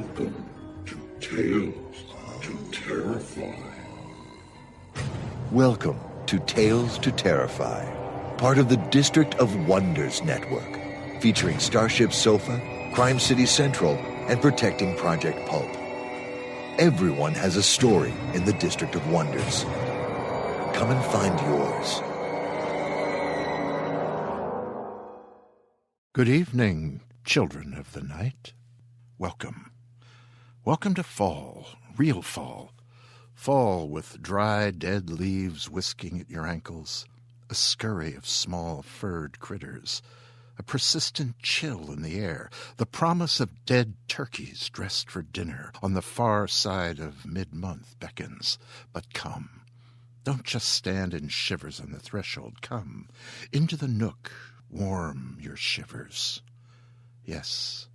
Welcome to Tales to Terrify. Welcome to Tales to Terrify, part of the District of Wonders network, featuring Starship Sofa, Crime City Central, and Protecting Project Pulp. Everyone has a story in the District of Wonders. Come and find yours. Good evening, children of the night. Welcome. Welcome to fall, real fall. Fall with dry, dead leaves whisking at your ankles, a scurry of small furred critters, a persistent chill in the air, the promise of dead turkeys dressed for dinner on the far side of mid-month beckons. But come. Don't just stand in shivers on the threshold. Come into the nook. Warm your shivers. Yes,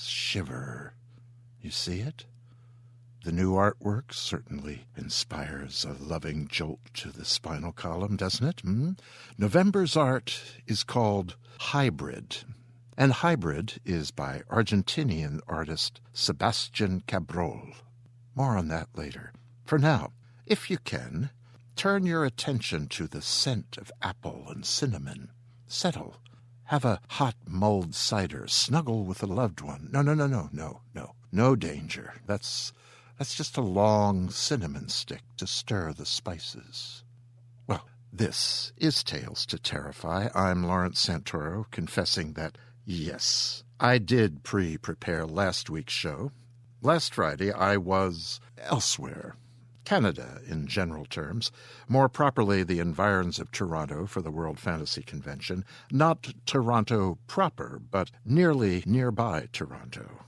shiver. You see it? The new artwork certainly inspires a loving jolt to the spinal column, doesn't it? November's art is called Hibred, and Hibred is by Argentinian artist Sebastián Cabrol. More on that later. For now, if you can, turn your attention to the scent of apple and cinnamon. Settle. Have a hot mulled cider. Snuggle with a loved one. No danger. That's just a long cinnamon stick to stir the spices. Well, this is Tales to Terrify. I'm Lawrence Santoro, confessing that, yes, I did prepare last week's show. Last Friday, I was elsewhere. Canada, in general terms, more properly the environs of Toronto for the World Fantasy Convention, not Toronto proper, but nearly nearby Toronto.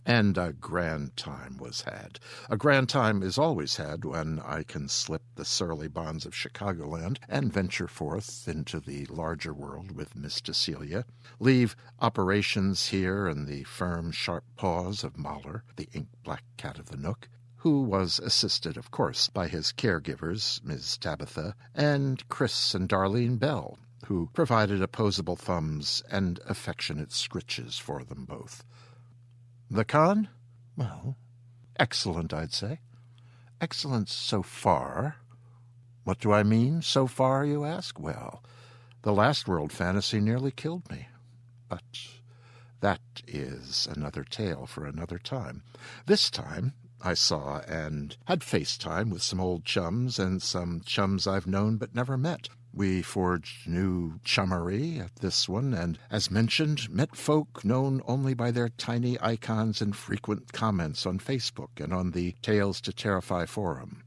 And a grand time was had. A grand time is always had when I can slip the surly bonds of Chicagoland and venture forth into the larger world with Miss Cecilia, leave operations here in the firm, sharp paws of Mahler, the ink-black cat of the Nook, who was assisted, of course, by his caregivers, Ms. Tabitha, and Chris and Darlene Bell, who provided opposable thumbs and affectionate scritches for them both. The con? Well, excellent, I'd say. Excellent so far. What do I mean, so far, you ask? Well, the last World Fantasy nearly killed me. But that is another tale for another time. This time, I saw and had FaceTime with some old chums and some chums I've known but never met. We forged new chummery at this one, and, as mentioned, met folk known only by their tiny icons and frequent comments on Facebook and on the Tales to Terrify forum.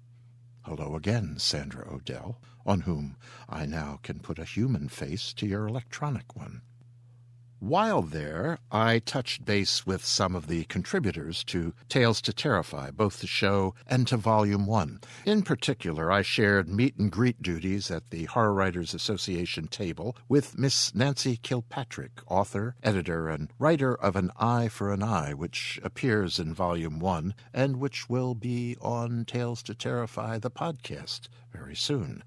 Hello again, Sandra Odell, on whom I now can put a human face to your electronic one. While there, I touched base with some of the contributors to Tales to Terrify, both the show and to Volume 1. In particular, I shared meet-and-greet duties at the Horror Writers Association table with Miss Nancy Kilpatrick, author, editor, and writer of An Eye for an Eye, which appears in Volume 1 and which will be on Tales to Terrify, the podcast, very soon.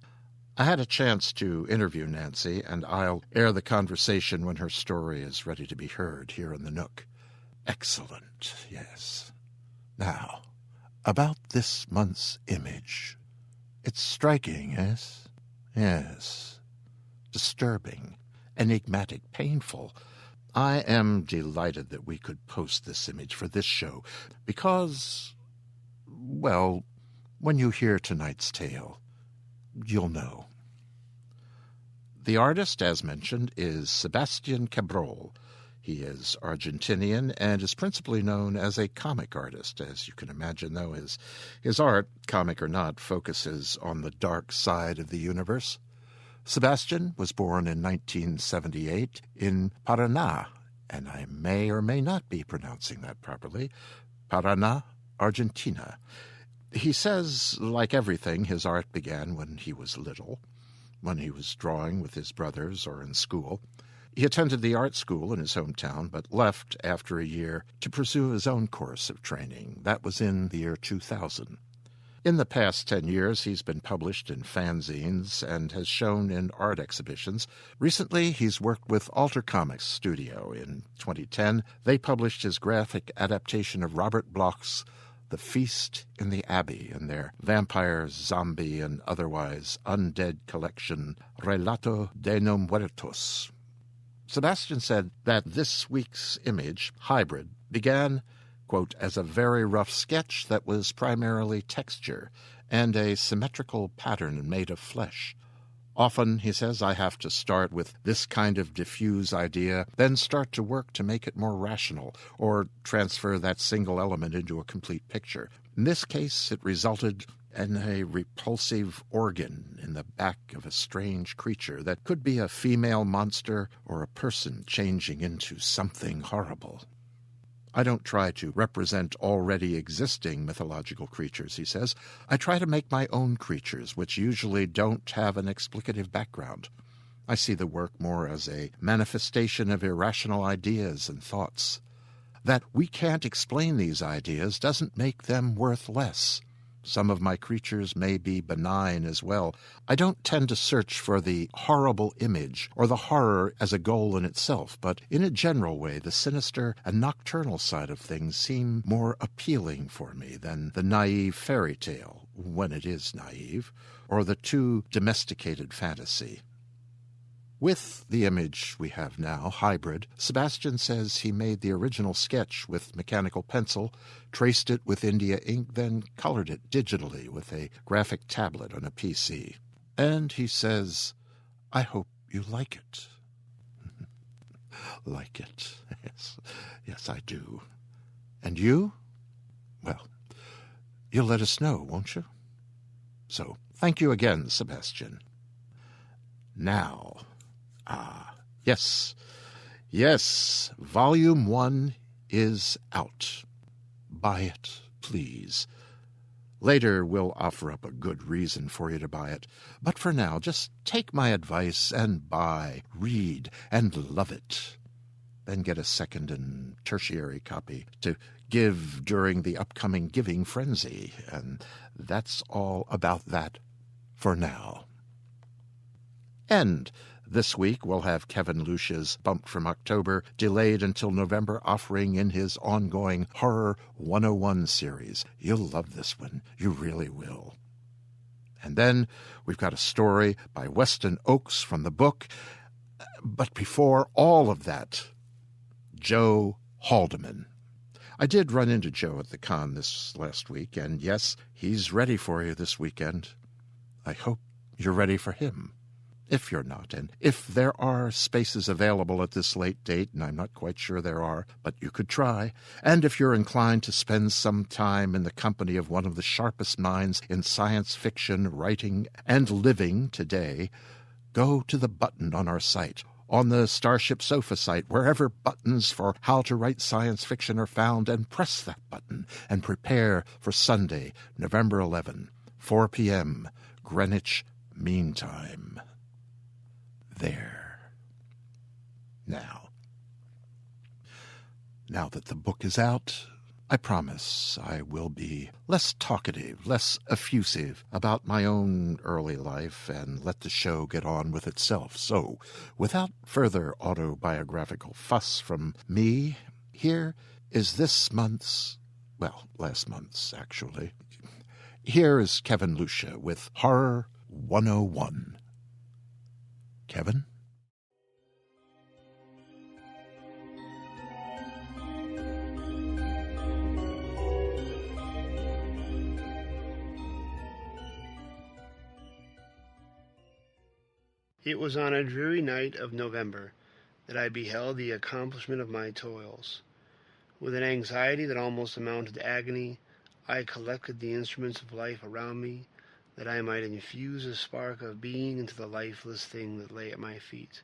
I had a chance to interview Nancy, and I'll air the conversation when her story is ready to be heard here in the Nook. Excellent, yes. Now, about this month's image. It's striking, yes? Yes. Disturbing, enigmatic, painful. I am delighted that we could post this image for this show, because, well, when you hear tonight's tale, you'll know. The artist, as mentioned, is Sebastián Cabrol. He is Argentinian and is principally known as a comic artist. As you can imagine, though, his art, comic or not, focuses on the dark side of the universe. Sebastián was born in 1978 in Paraná, and I may or may not be pronouncing that properly, Paraná, Argentina. He says, like everything, his art began when he was little, when he was drawing with his brothers or in school. He attended the art school in his hometown, but left after a year to pursue his own course of training. That was in the year 2000. In the past 10 years, he's been published in fanzines and has shown in art exhibitions. Recently, he's worked with Alter Comics Studio. In 2010, they published his graphic adaptation of Robert Bloch's The Feast in the Abbey in their vampire, zombie, and otherwise undead collection, Relato de no Muertos. Sebastián said that this week's image, Hibred, began, quote, as a very rough sketch that was primarily texture and a symmetrical pattern made of flesh. Often, he says, I have to start with this kind of diffuse idea, then start to work to make it more rational, or transfer that single element into a complete picture. In this case, it resulted in a repulsive organ in the back of a strange creature that could be a female monster or a person changing into something horrible. I don't try to represent already existing mythological creatures, he says. I try to make my own creatures, which usually don't have an explicative background. I see the work more as a manifestation of irrational ideas and thoughts. That we can't explain these ideas doesn't make them worth less. Some of my creatures may be benign as well. I don't tend to search for the horrible image or the horror as a goal in itself, but in a general way, the sinister and nocturnal side of things seem more appealing for me than the naive fairy tale, when it is naive, or the too domesticated fantasy. With the image we have now, Hibred, Sebastián says he made the original sketch with mechanical pencil, traced it with India ink, then colored it digitally with a graphic tablet on a PC. And he says, I hope you like it. Like it. Yes, I do. And you? Well, you'll let us know, won't you? So, thank you again, Sebastián. Now... Yes, Volume 1 is out. Buy it, please. Later, we'll offer up a good reason for you to buy it. But for now, just take my advice and buy, read, and love it. Then get a second and tertiary copy to give during the upcoming giving frenzy. And that's all about that for now. And this week, we'll have Kevin Lucia's Bumped from October delayed until November, offering in his ongoing Horror 101 series. You'll love this one. You really will. And then we've got a story by Weston Ochse from the book. But before all of that, Joe Haldeman. I did run into Joe at the con this last week, and yes, he's ready for you this weekend. I hope you're ready for him. If you're not, and if there are spaces available at this late date, and I'm not quite sure there are, but you could try, and if you're inclined to spend some time in the company of one of the sharpest minds in science fiction writing and living today, go to the button on our site, on the Starship Sofa site, wherever buttons for how to write science fiction are found, and press that button and prepare for Sunday, November 11, 4 p.m., Greenwich Mean Time. There. Now that the book is out, I promise I will be less talkative, less effusive about my own early life and let the show get on with itself. So, without further autobiographical fuss from me, here is last month's, actually. Here is Kevin Lucia with Horror 101. Kevin? It was on a dreary night of November that I beheld the accomplishment of my toils. With an anxiety that almost amounted to agony, I collected the instruments of life around me, that I might infuse a spark of being into the lifeless thing that lay at my feet.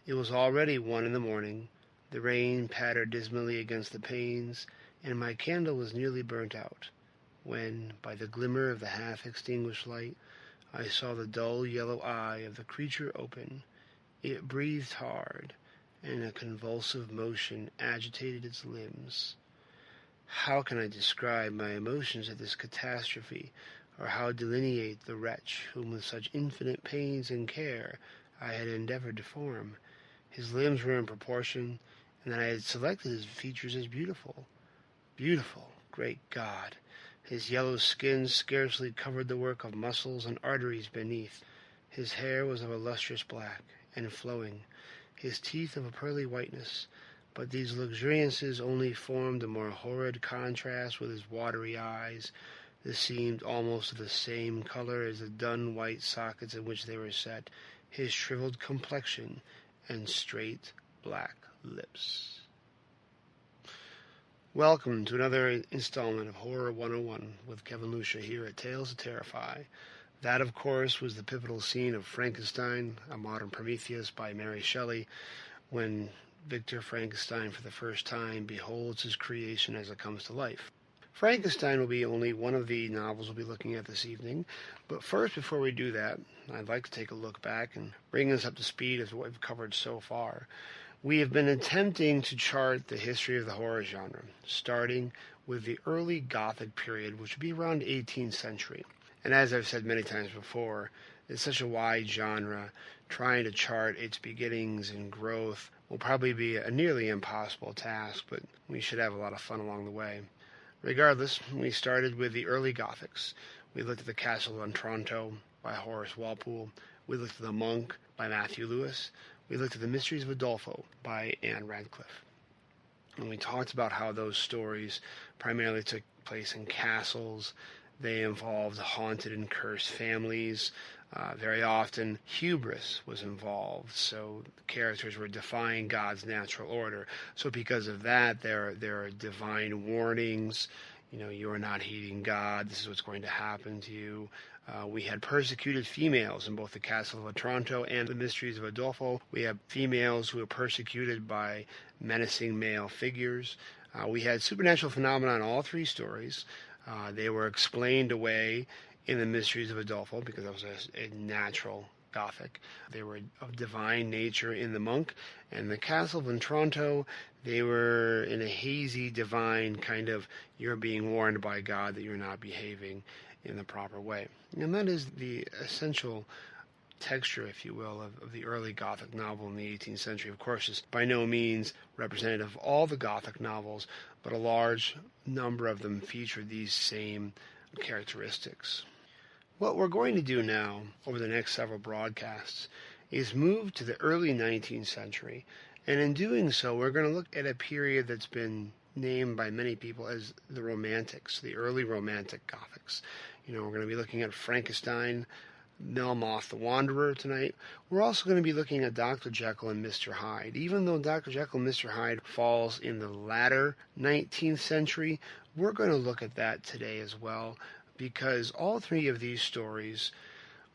It was already 1 a.m. The rain pattered dismally against the panes, and my candle was nearly burnt out, when, by the glimmer of the half-extinguished light, I saw the dull yellow eye of the creature open. It breathed hard, and a convulsive motion agitated its limbs. How can I describe my emotions at this catastrophe, or how delineate the wretch whom with such infinite pains and care I had endeavored to form? His limbs were in proportion, and that I had selected his features as beautiful. Beautiful, great God! His yellow skin scarcely covered the work of muscles and arteries beneath. His hair was of a lustrous black, and flowing, his teeth of a pearly whiteness, but these luxuriances only formed a more horrid contrast with his watery eyes, that seemed almost of the same color as the dun white sockets in which they were set, his shriveled complexion, and straight black lips. Welcome to another installment of Horror 101 with Kevin Lucia here at Tales to Terrify. That, of course, was the pivotal scene of Frankenstein, a Modern Prometheus by Mary Shelley, when Victor Frankenstein for the first time beholds his creation as it comes to life. Frankenstein will be only one of the novels we'll be looking at this evening, but first, before we do that, I'd like to take a look back and bring us up to speed as what we've covered so far. We have been attempting to chart the history of the horror genre, starting with the early Gothic period, which would be around the 18th century. And as I've said many times before, it's such a wide genre, trying to chart its beginnings and growth will probably be a nearly impossible task, but we should have a lot of fun along the way. Regardless, we started with the early Gothics. We looked at The Castle of Otranto by Horace Walpole. We looked at The Monk by Matthew Lewis. We looked at The Mysteries of Udolpho by Anne Radcliffe. And we talked about how those stories primarily took place in castles. They involved haunted and cursed families. Very often, hubris was involved, so the characters were defying God's natural order. So because of that, there are divine warnings. You are not heeding God. This is what's going to happen to you. We had persecuted females in both The Castle of Otranto and The Mysteries of Udolpho. We have females who were persecuted by menacing male figures. We had supernatural phenomena in all three stories. They were explained away in The Mysteries of Udolpho because that was a natural Gothic. They were of divine nature in The Monk. And The Castle of Otranto, they were in a hazy, divine kind of, you're being warned by God that you're not behaving in the proper way. And that is the essential texture, if you will, of the early Gothic novel in the 18th century. Of course, it's by no means representative of all the Gothic novels, but a large number of them feature these same characteristics. What we're going to do now, over the next several broadcasts, is move to the early 19th century, and in doing so, we're going to look at a period that's been named by many people as the Romantics, the early Romantic Gothics. We're going to be looking at Frankenstein, Melmoth the Wanderer tonight. We're also going to be looking at Dr. Jekyll and Mr. Hyde. Even though Dr. Jekyll and Mr. Hyde falls in the latter 19th century, we're going to look at that today as well, because all three of these stories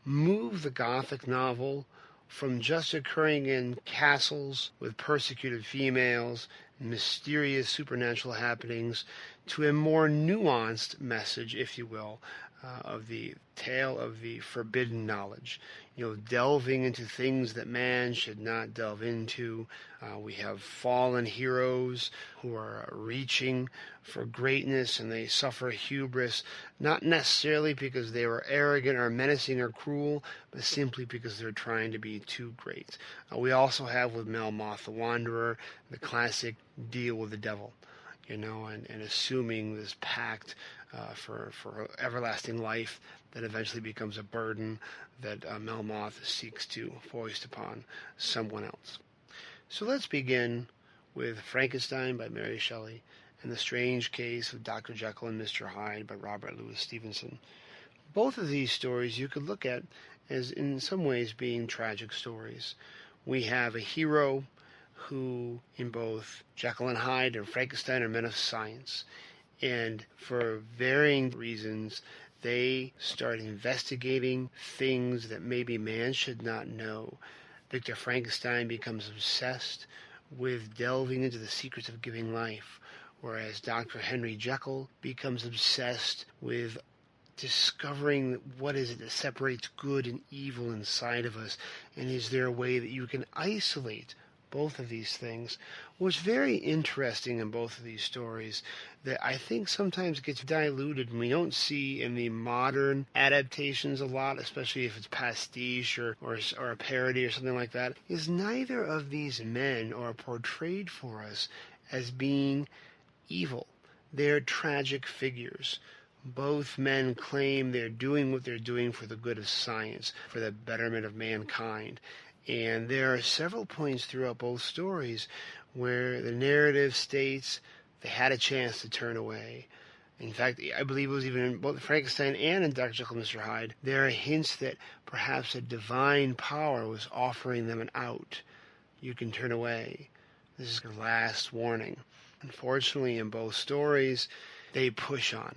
move the Gothic novel from just occurring in castles with persecuted females, mysterious supernatural happenings, to a more nuanced message, if you will, of the tale of the forbidden knowledge, delving into things that man should not delve into. We have fallen heroes who are reaching for greatness, and they suffer hubris, not necessarily because they were arrogant or menacing or cruel, but simply because they're trying to be too great. We also have with Melmoth the Wanderer the classic deal with the devil, and assuming this pact for everlasting life that eventually becomes a burden that Melmoth seeks to foist upon someone else. So let's begin with Frankenstein by Mary Shelley and The Strange Case of Dr. Jekyll and Mr. Hyde by Robert Louis Stevenson. Both of these stories you could look at as in some ways being tragic stories. We have a hero who, in both Jekyll and Hyde and Frankenstein, are men of science. And for varying reasons, they start investigating things that maybe man should not know. Victor Frankenstein becomes obsessed with delving into the secrets of giving life, whereas Dr. Henry Jekyll becomes obsessed with discovering what is it that separates good and evil inside of us, and is there a way that you can isolate both of these things. What's very interesting in both of these stories that I think sometimes gets diluted and we don't see in the modern adaptations a lot, especially if it's pastiche or a parody or something like that, is neither of these men are portrayed for us as being evil. They're tragic figures. Both men claim they're doing what they're doing for the good of science, for the betterment of mankind. And there are several points throughout both stories where the narrative states they had a chance to turn away. In fact, I believe it was even in both Frankenstein and in Dr. Jekyll and Mr. Hyde, there are hints that perhaps a divine power was offering them an out. You can turn away. This is your last warning. Unfortunately, in both stories, they push on.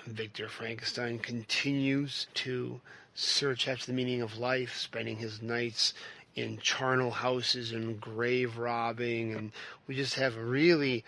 Victor Frankenstein continues to search after the meaning of life, spending his nights in charnel houses and grave robbing, and we just have they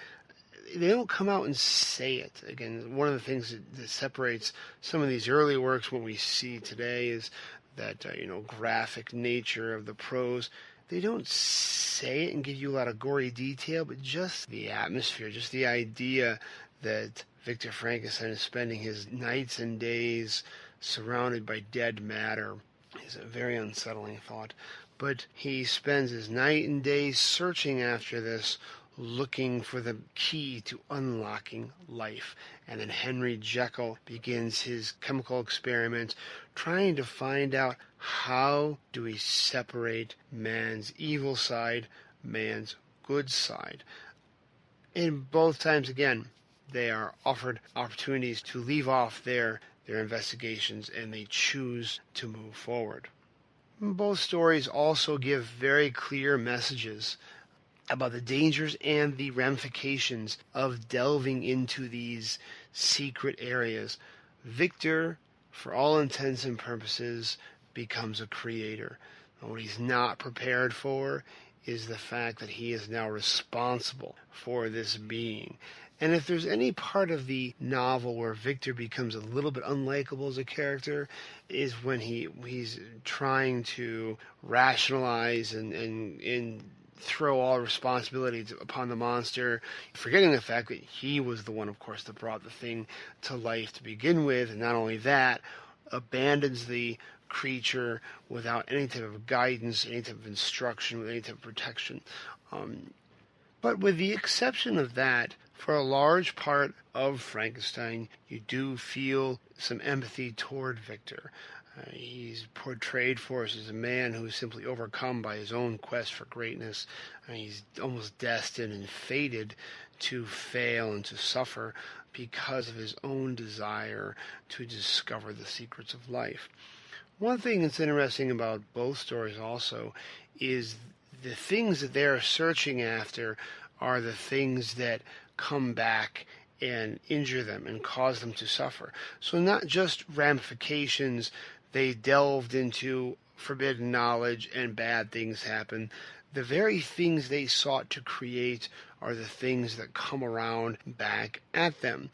don't come out and say it. Again, one of the things that separates some of these early works from what we see today is that, graphic nature of the prose. They don't say it and give you a lot of gory detail, but just the atmosphere, just the idea that Victor Frankenstein is spending his nights and days surrounded by dead matter is a very unsettling thought. But he spends his night and day searching after this, looking for the key to unlocking life. And then Henry Jekyll begins his chemical experiment, trying to find out how do we separate man's evil side, man's good side. And both times, again, they are offered opportunities to leave off their investigations, and they choose to move forward. Both stories also give very clear messages about the dangers and the ramifications of delving into these secret areas. Victor, for all intents and purposes, becomes a creator. And what he's not prepared for is the fact that he is now responsible for this being. And if there's any part of the novel where Victor becomes a little bit unlikable as a character, is when he's trying to rationalize and throw all responsibility upon the monster, forgetting the fact that he was the one, of course, that brought the thing to life to begin with, and not only that, abandons the creature without any type of guidance, any type of instruction, with any type of protection. But with the exception of that, for a large part of Frankenstein, you do feel some empathy toward Victor. He's portrayed for us as a man who is simply overcome by his own quest for greatness. He's almost destined and fated to fail and to suffer because of his own desire to discover the secrets of life. One thing that's interesting about both stories also is the things that they're searching after are the things that come back and injure them and cause them to suffer. So not just ramifications, they delved into forbidden knowledge and bad things happen. The very things they sought to create are the things that come around back at them.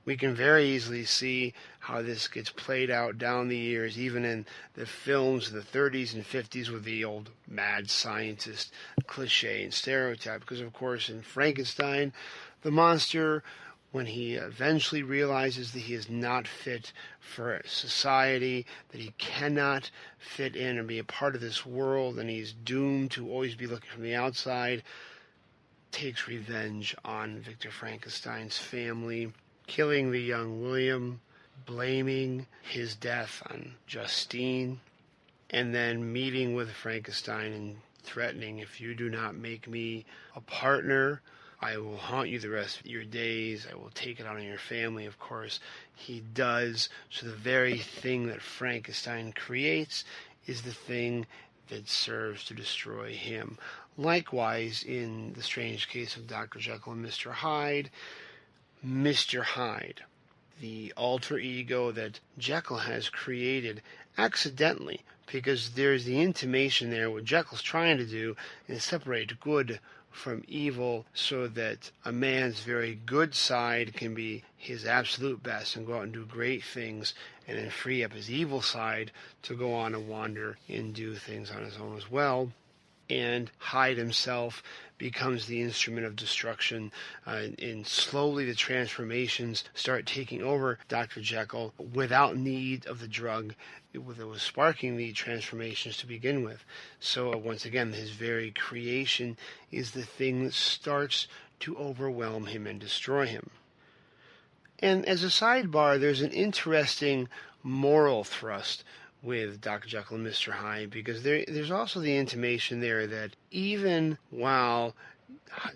We can very easily see how this gets played out down the years, even in the films of the 30s and 50s with the old mad scientist cliche and stereotype. Because, of course, in Frankenstein, the monster, when he eventually realizes that he is not fit for society, that he cannot fit in and be a part of this world, and he's doomed to always be looking from the outside, takes revenge on Victor Frankenstein's family, killing the young William, blaming his death on Justine, and then meeting with Frankenstein and threatening, if you do not make me a partner, I will haunt you the rest of your days. I will take it out on your family. Of course, he does. So the very thing that Frankenstein creates is the thing that serves to destroy him. Likewise, in the strange case of Dr. Jekyll and Mr. Hyde, the alter ego that Jekyll has created accidentally, because there's the intimation there what Jekyll's trying to do is separate good from evil so that a man's very good side can be his absolute best and go out and do great things, and then free up his evil side to go on and wander and do things on his own as well. and Hyde himself becomes the instrument of destruction, and slowly the transformations start taking over Dr. Jekyll without need of the drug that was sparking the transformations to begin with. So once again, his very creation is the thing that starts to overwhelm him and destroy him. And as a sidebar, there's an interesting moral thrust with Dr. Jekyll and Mr. Hyde, because there's also the intimation there that even while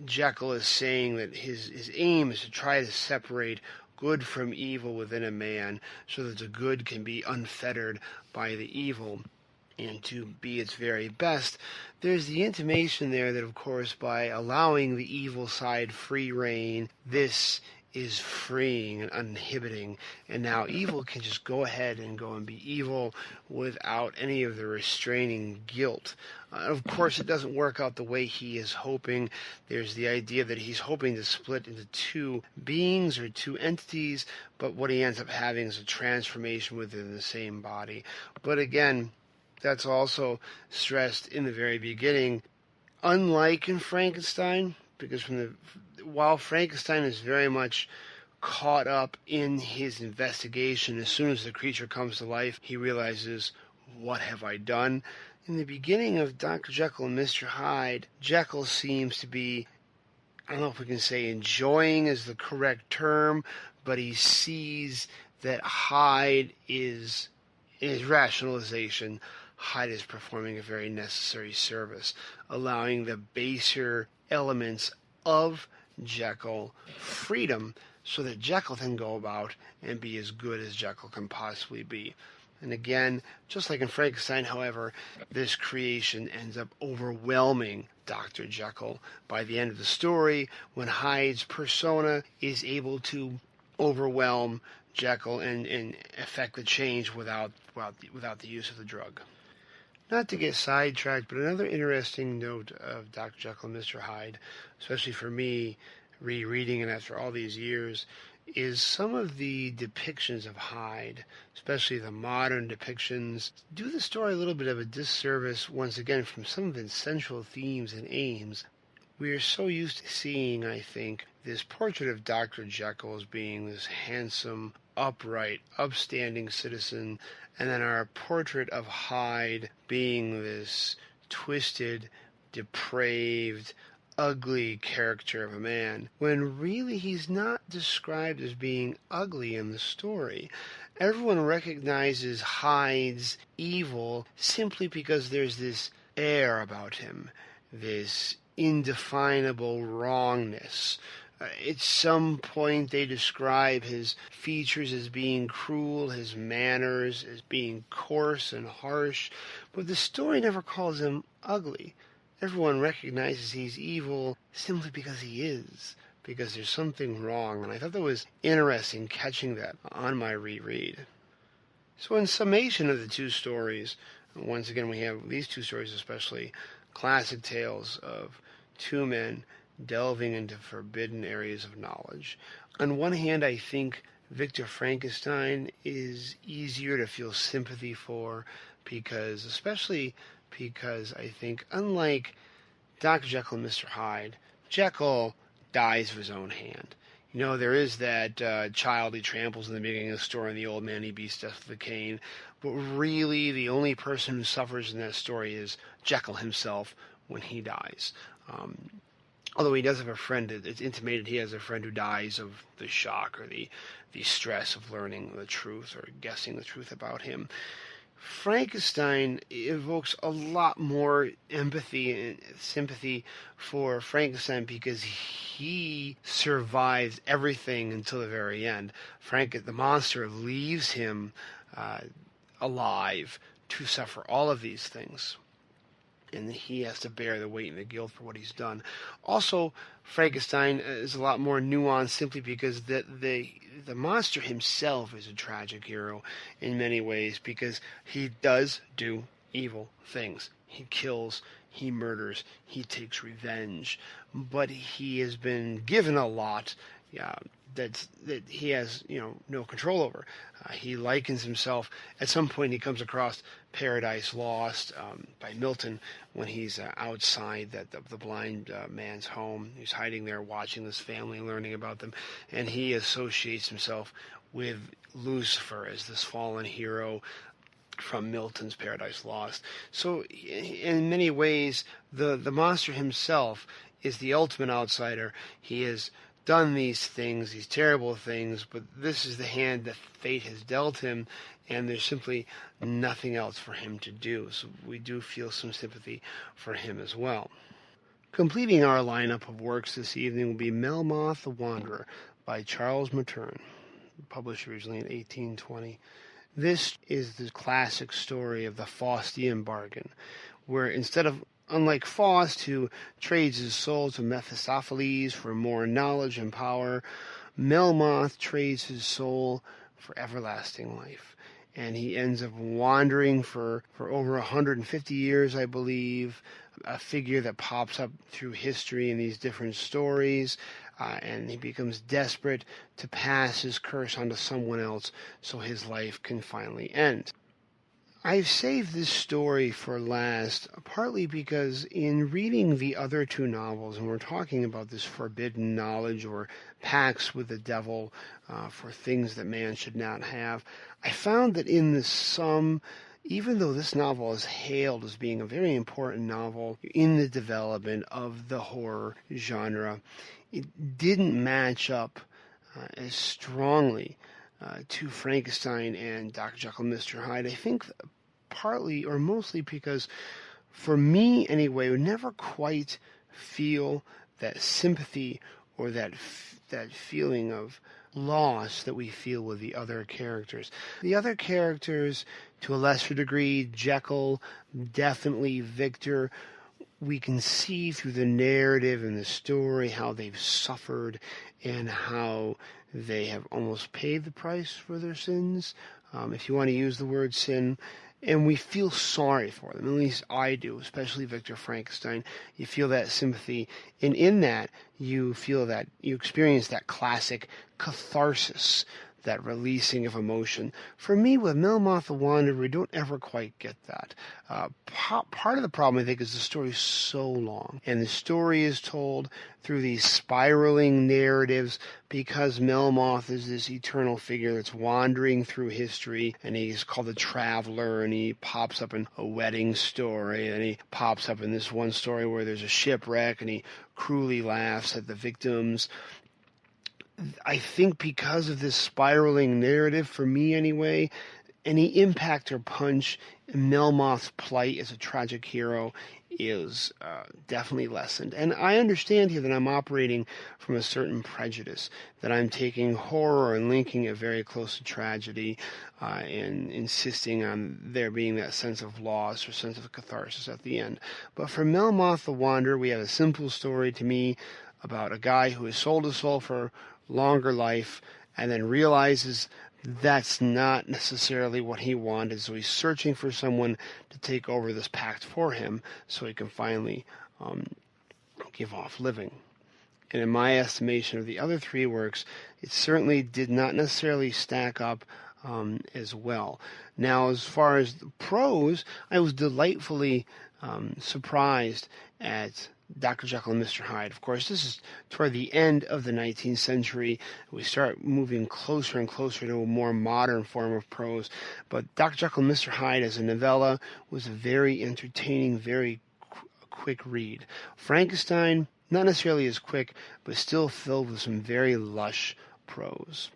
Jekyll is saying that his aim is to try to separate good from evil within a man so that the good can be unfettered by the evil and to be its very best, there's the intimation there that, of course, by allowing the evil side free rein, this is freeing and uninhibiting, and now evil can just go ahead and go and be evil without any of the restraining guilt. Of course, it doesn't work out the way he is hoping. There's the idea that he's hoping to split into two beings or two entities, but what he ends up having is a transformation within the same body. But again, that's also stressed in the very beginning. Unlike in Frankenstein, because while Frankenstein is very much caught up in his investigation, as soon as the creature comes to life, he realizes, what have I done? In the beginning of Dr. Jekyll and Mr. Hyde, Jekyll seems to be, I don't know if we can say enjoying is the correct term, but he sees that Hyde is, in his rationalization, Hyde is performing a very necessary service, allowing the baser elements of Jekyll freedom so that Jekyll can go about and be as good as Jekyll can possibly be. And again, just like in Frankenstein, however, this creation ends up overwhelming Dr. Jekyll by the end of the story, when Hyde's persona is able to overwhelm Jekyll and effect the change without the use of the drug. Not to get sidetracked, but another interesting note of Dr. Jekyll and Mr. Hyde, especially for me, rereading it after all these years, is some of the depictions of Hyde, especially the modern depictions, do the story a little bit of a disservice, once again, from some of its central themes and aims. We are so used to seeing, I think, this portrait of Dr. Jekyll as being this handsome, upright, upstanding citizen, and then our portrait of Hyde being this twisted, depraved, ugly character of a man, when really he's not described as being ugly in the story. Everyone recognizes Hyde's evil simply because there's this air about him, this indefinable wrongness. At some point they describe his features as being cruel, his manners as being coarse and harsh, but the story never calls him ugly. Everyone recognizes he's evil simply because he is, because there's something wrong, and I thought that was interesting catching that on my reread. So in summation of the two stories, once again we have these two stories especially, classic tales of two men delving into forbidden areas of knowledge. On one hand, I think Victor Frankenstein is easier to feel sympathy for, especially because I think, unlike Dr. Jekyll and Mr. Hyde, Jekyll dies of his own hand. You know, there is that child he tramples in the beginning of the story, and the old man he beats death with a cane, but really the only person who suffers in that story is Jekyll himself when he dies. Although he does have a friend, it's intimated he has a friend who dies of the shock or the stress of learning the truth or guessing the truth about him. Frankenstein evokes a lot more empathy and sympathy for Frankenstein because he survives everything until the very end. The monster leaves him alive to suffer all of these things, and he has to bear the weight and the guilt for what he's done. Also, Frankenstein is a lot more nuanced simply because the monster himself is a tragic hero in many ways, because he does do evil things. He kills, he murders, he takes revenge, but he has been given a lot that he has no control over. He likens himself. At some point, he comes across Paradise Lost by Milton when he's outside the blind man's home. He's hiding there, watching this family, learning about them, and he associates himself with Lucifer as this fallen hero from Milton's Paradise Lost. So in many ways, the monster himself is the ultimate outsider. He has done these things, these terrible things, but this is the hand that fate has dealt him, and there's simply nothing else for him to do. So we do feel some sympathy for him as well. Completing our lineup of works this evening will be Melmoth the Wanderer by Charles Materne, published originally in 1820. This is the classic story of the Faustian bargain, where unlike Faust, who trades his soul to Mephistopheles for more knowledge and power, Melmoth trades his soul for everlasting life. And he ends up wandering for over 150 years, I believe, a figure that pops up through history in these different stories, and he becomes desperate to pass his curse onto someone else so his life can finally end. I've saved this story for last, partly because in reading the other two novels, and we're talking about this forbidden knowledge or pacts with the devil for things that man should not have, I found that in the sum, even though this novel is hailed as being a very important novel in the development of the horror genre, it didn't match up as strongly to Frankenstein and Dr. Jekyll and Mr. Hyde. I think partly or mostly because, for me anyway, we never quite feel that sympathy or that feeling of loss that we feel with the other characters. The other characters, to a lesser degree, Jekyll, definitely Victor, we can see through the narrative and the story how they've suffered and how they have almost paid the price for their sins, if you want to use the word sin. And we feel sorry for them, at least I do, especially Victor Frankenstein. You feel that sympathy, and in that, you feel that you experience that classic catharsis, that releasing of emotion. For me, with Melmoth the Wanderer, we don't ever quite get that. Part of the problem, I think, is the story is so long, and the story is told through these spiraling narratives because Melmoth is this eternal figure that's wandering through history, and he's called a traveler, and he pops up in a wedding story, and he pops up in this one story where there's a shipwreck, and he cruelly laughs at the victims. I think because of this spiraling narrative, for me anyway, any impact or punch in Melmoth's plight as a tragic hero is definitely lessened. And I understand here that I'm operating from a certain prejudice, that I'm taking horror and linking it very close to tragedy, and insisting on there being that sense of loss or sense of catharsis at the end. But for Melmoth the Wanderer, we have a simple story to me about a guy who has sold his soul for longer life and then realizes that's not necessarily what he wanted, so he's searching for someone to take over this pact for him so he can finally give off living. And in my estimation of the other three works, it certainly did not necessarily stack up as well. Now, as far as the prose, I was delightfully surprised at Dr. Jekyll and Mr. Hyde. Of course, this is toward the end of the 19th century. We start moving closer and closer to a more modern form of prose. But Dr. Jekyll and Mr. Hyde as a novella was a very entertaining, very quick read. Frankenstein, not necessarily as quick, but still filled with some very lush prose.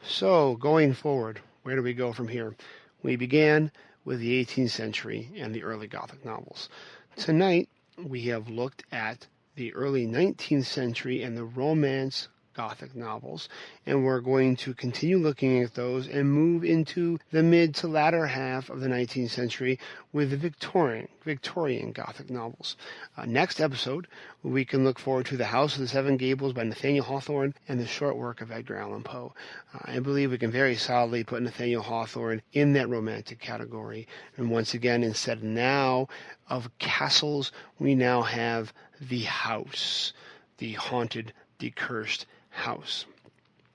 So, going forward, where do we go from here? We began with the 18th century and the early Gothic novels. Tonight, we have looked at the early 19th century and the Romance Gothic novels, and we're going to continue looking at those and move into the mid to latter half of the 19th century with the Victorian Gothic novels. Next episode, we can look forward to The House of the Seven Gables by Nathaniel Hawthorne and the short work of Edgar Allan Poe. I believe we can very solidly put Nathaniel Hawthorne in that romantic category. And once again, instead now of castles, we now have the house, the haunted, the cursed house.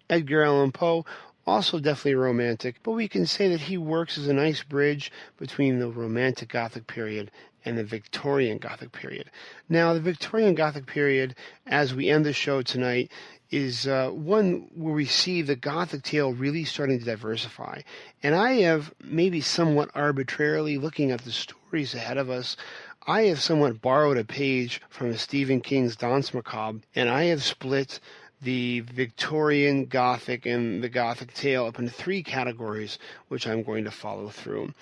Edgar Allan Poe, also definitely romantic, but we can say that he works as a nice bridge between the Romantic Gothic period and the Victorian Gothic period. Now, the Victorian Gothic period, as we end the show tonight, is one where we see the Gothic tale really starting to diversify. And I have, maybe somewhat arbitrarily, looking at the stories ahead of us, I have somewhat borrowed a page from Stephen King's Danse Macabre, and I have split the Victorian Gothic and the Gothic tale up into three categories, which I'm going to follow through.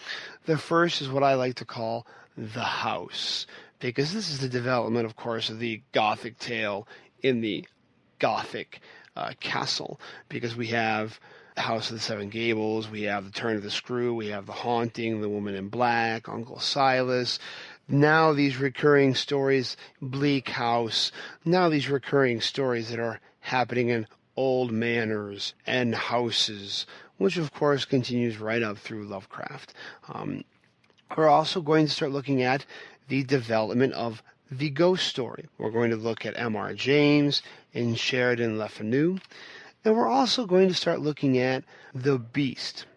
The first is what I like to call the house, because this is the development, of course, of the Gothic tale in the Gothic castle, because we have the House of the Seven Gables, we have the Turn of the Screw, we have the Haunting, the Woman in Black, Uncle Silas. Now these recurring stories, Bleak House, now these recurring stories that are happening in old manors and houses, which of course continues right up through Lovecraft. We're also going to start looking at the development of the ghost story. We're going to look at M.R. James and Sheridan Le Fanu, and we're also going to start looking at the Beast.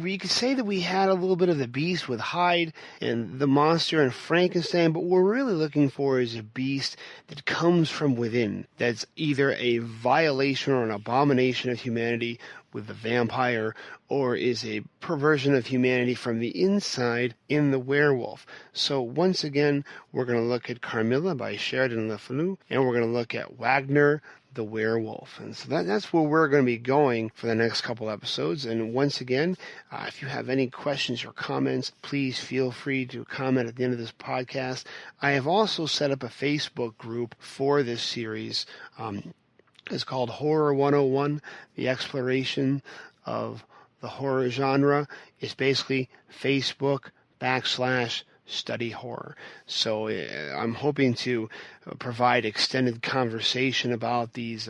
We could say that we had a little bit of the Beast with Hyde and the monster and Frankenstein, but what we're really looking for is a beast that comes from within, that's either a violation or an abomination of humanity with the vampire, or is a perversion of humanity from the inside in the werewolf. So once again, we're going to look at Carmilla by Sheridan Le Fanu, and we're going to look at Wagner, the werewolf. And so that's where we're going to be going for the next couple episodes. And once again, if you have any questions or comments, please feel free to comment at the end of this podcast. I have also set up a Facebook group for this series. It's called Horror 101, the exploration of the horror genre. It's basically Facebook.com/study horror. So I'm hoping to provide extended conversation about these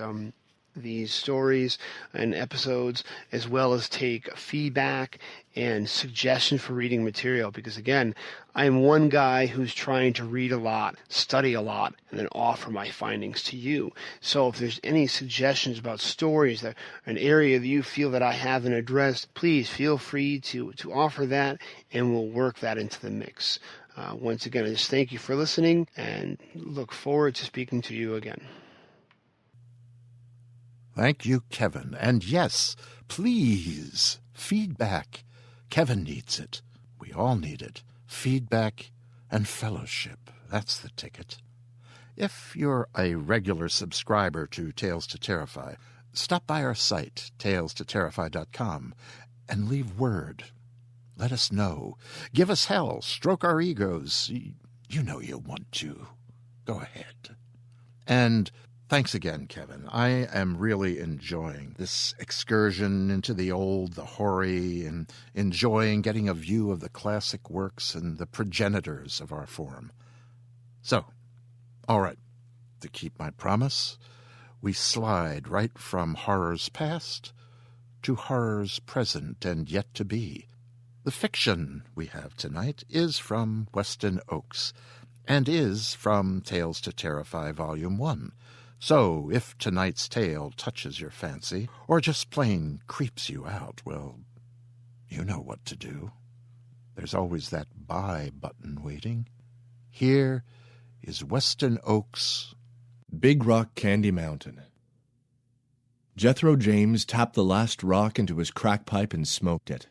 stories and episodes, as well as take feedback and suggestions for reading material, because again, I'm one guy who's trying to read a lot, study a lot, and then offer my findings to you. So if there's any suggestions about stories, that an area that you feel that I haven't addressed, please feel free to offer that, and we'll work that into the mix. Once again, I just thank you for listening, and look forward to speaking to you again. Thank you, Kevin. And yes, please, feedback. Kevin needs it. We all need it. Feedback and fellowship. That's the ticket. If you're a regular subscriber to Tales to Terrify, stop by our site, talestoterrify.com, and leave word. Let us know. Give us hell. Stroke our egos. You know you want to. Go ahead. And thanks again, Kevin. I am really enjoying this excursion into the old, the hoary, and enjoying getting a view of the classic works and the progenitors of our form. So, all right, to keep my promise, we slide right from horrors past to horrors present and yet to be. The fiction we have tonight is from Weston Ochse and is from Tales to Terrify Volume 1. So, if tonight's tale touches your fancy, or just plain creeps you out, well, you know what to do. There's always that buy button waiting. Here is Weston Ochse. Big Rock Candy Mountain. Jethro James tapped the last rock into his crack pipe and smoked it.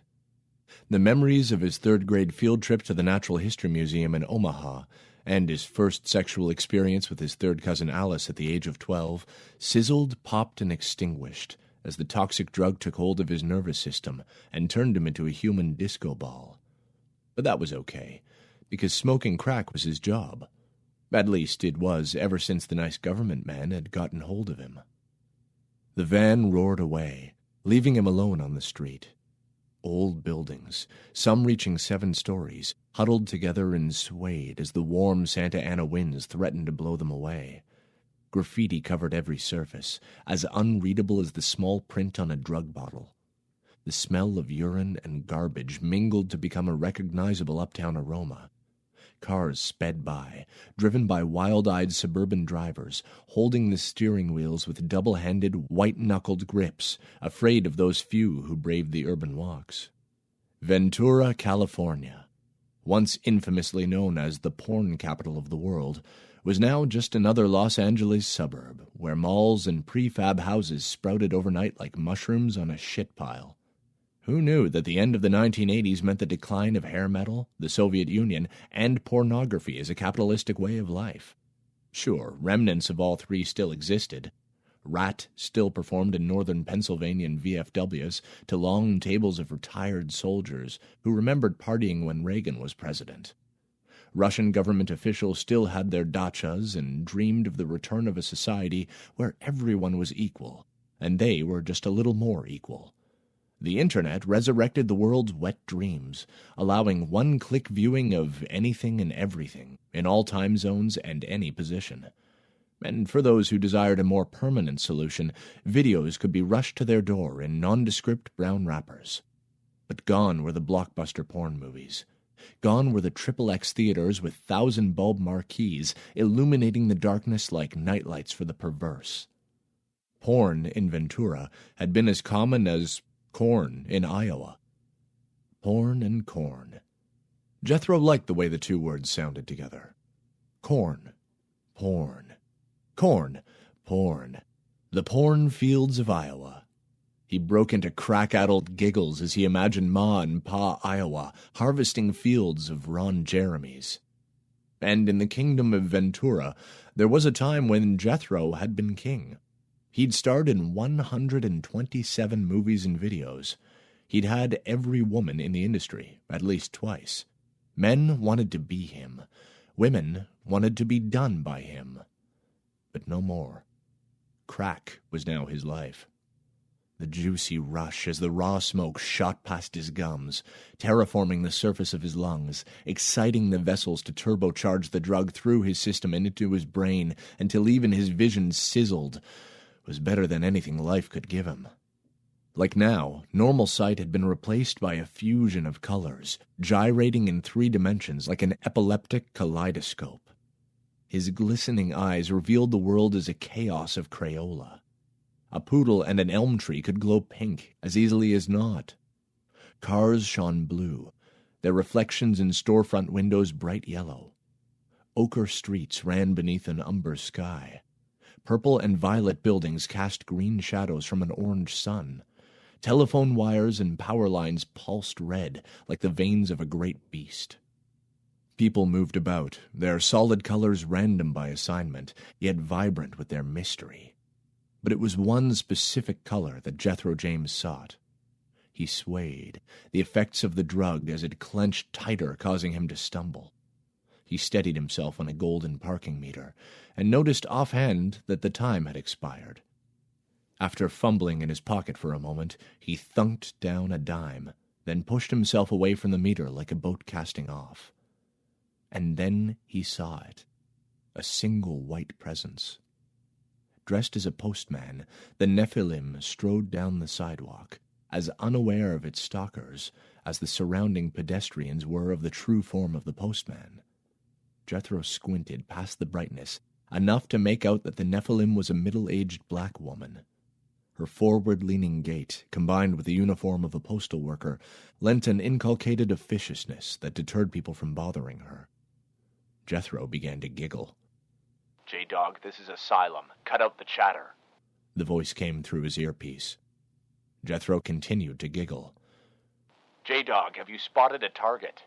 The memories of his third-grade field trip to the Natural History Museum in Omaha and his first sexual experience with his third cousin Alice at the age of 12, sizzled, popped, and extinguished as the toxic drug took hold of his nervous system and turned him into a human disco ball. But that was okay, because smoking crack was his job. At least it was ever since the nice government man had gotten hold of him. The van roared away, leaving him alone on the street. Old buildings, some reaching 7 stories, huddled together and swayed as the warm Santa Ana winds threatened to blow them away. Graffiti covered every surface, as unreadable as the small print on a drug bottle. The smell of urine and garbage mingled to become a recognizable uptown aroma. Cars sped by, driven by wild-eyed suburban drivers, holding the steering wheels with double-handed, white-knuckled grips, afraid of those few who braved the urban walks. Ventura, California, once infamously known as the porn capital of the world, was now just another Los Angeles suburb, where malls and prefab houses sprouted overnight like mushrooms on a shit pile. Who knew that the end of the 1980s meant the decline of hair metal, the Soviet Union, and pornography as a capitalistic way of life? Sure, remnants of all three still existed. Rat still performed in northern Pennsylvanian VFWs to long tables of retired soldiers who remembered partying when Reagan was president. Russian government officials still had their dachas and dreamed of the return of a society where everyone was equal, and they were just a little more equal. The Internet resurrected the world's wet dreams, allowing one-click viewing of anything and everything, in all time zones and any position. And for those who desired a more permanent solution, videos could be rushed to their door in nondescript brown wrappers. But gone were the blockbuster porn movies. Gone were the XXX theaters with 1,000-bulb marquees illuminating the darkness like nightlights for the perverse. Porn in Ventura had been as common as corn in Iowa. Porn and corn. Jethro liked the way the two words sounded together. Corn, porn. Corn, porn. The porn fields of Iowa. He broke into crack-addled giggles as he imagined Ma and Pa Iowa harvesting fields of Ron Jeremy's. And in the kingdom of Ventura, there was a time when Jethro had been king. He'd starred in 127 movies and videos. He'd had every woman in the industry, at least twice. Men wanted to be him. Women wanted to be done by him. But no more. Crack was now his life. The juicy rush as the raw smoke shot past his gums, terraforming the surface of his lungs, exciting the vessels to turbocharge the drug through his system and into his brain until even his vision sizzled, was better than anything life could give him. Like now, normal sight had been replaced by a fusion of colors, gyrating in 3 dimensions like an epileptic kaleidoscope. His glistening eyes revealed the world as a chaos of Crayola. A poodle and an elm tree could glow pink as easily as not. Cars shone blue, their reflections in storefront windows bright yellow. Ochre streets ran beneath an umber sky. Purple and violet buildings cast green shadows from an orange sun. Telephone wires and power lines pulsed red like the veins of a great beast. People moved about, their solid colors random by assignment, yet vibrant with their mystery. But it was one specific color that Jethro James sought. He swayed, the effects of the drug as it clenched tighter, causing him to stumble. He steadied himself on a golden parking meter, and noticed offhand that the time had expired. After fumbling in his pocket for a moment, he thunked down a dime, then pushed himself away from the meter like a boat casting off. And then he saw it, a single white presence. Dressed as a postman, the Nephilim strode down the sidewalk, as unaware of its stalkers as the surrounding pedestrians were of the true form of the postman. Jethro squinted past the brightness, enough to make out that the Nephilim was a middle-aged black woman. Her forward-leaning gait, combined with the uniform of a postal worker, lent an inculcated officiousness that deterred people from bothering her. Jethro began to giggle. J-Dog, this is Asylum. Cut out the chatter. The voice came through his earpiece. Jethro continued to giggle. J-Dog, have you spotted a target?